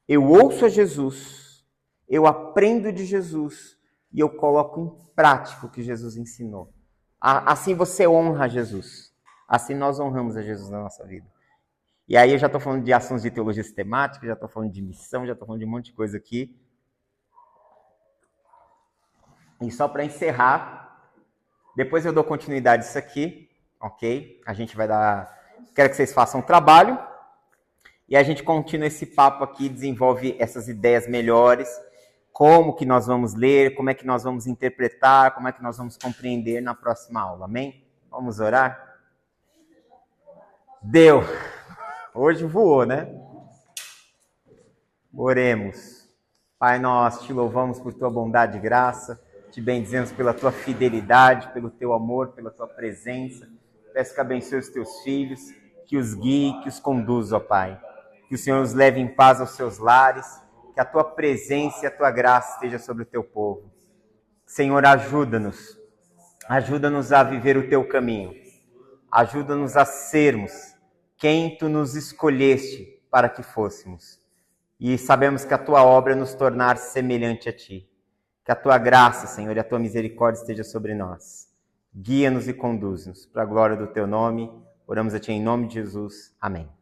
S1: Eu ouço a Jesus, eu aprendo de Jesus e eu coloco em prática o que Jesus ensinou. Assim você honra Jesus. Assim nós honramos a Jesus na nossa vida. E aí eu já estou falando de ações de teologia sistemática, já estou falando de missão, já estou falando de um monte de coisa aqui. E só para encerrar, depois eu dou continuidade a isso aqui, ok? A gente vai dar... Quero que vocês façam um trabalho. E a gente continua esse papo aqui, desenvolve essas ideias melhores. Como que nós vamos ler, como é que nós vamos interpretar, como é que nós vamos compreender na próxima aula, amém? Vamos orar? Deu. Hoje voou, né? Oremos. Pai, nós te louvamos por tua bondade e graça, te bendizemos pela tua fidelidade, pelo teu amor, pela tua presença. Peço que abençoe os teus filhos, que os guie, que os conduza, ó Pai. Que o Senhor os leve em paz aos seus lares, que a tua presença e a tua graça esteja sobre o teu povo. Senhor, ajuda-nos a viver o teu caminho. Ajuda-nos a sermos quem tu nos escolheste para que fôssemos. E sabemos que a tua obra é nos tornar semelhante a ti. Que a tua graça, Senhor, e a tua misericórdia esteja sobre nós. Guia-nos e conduz-nos para a glória do teu nome. Oramos a ti em nome de Jesus. Amém.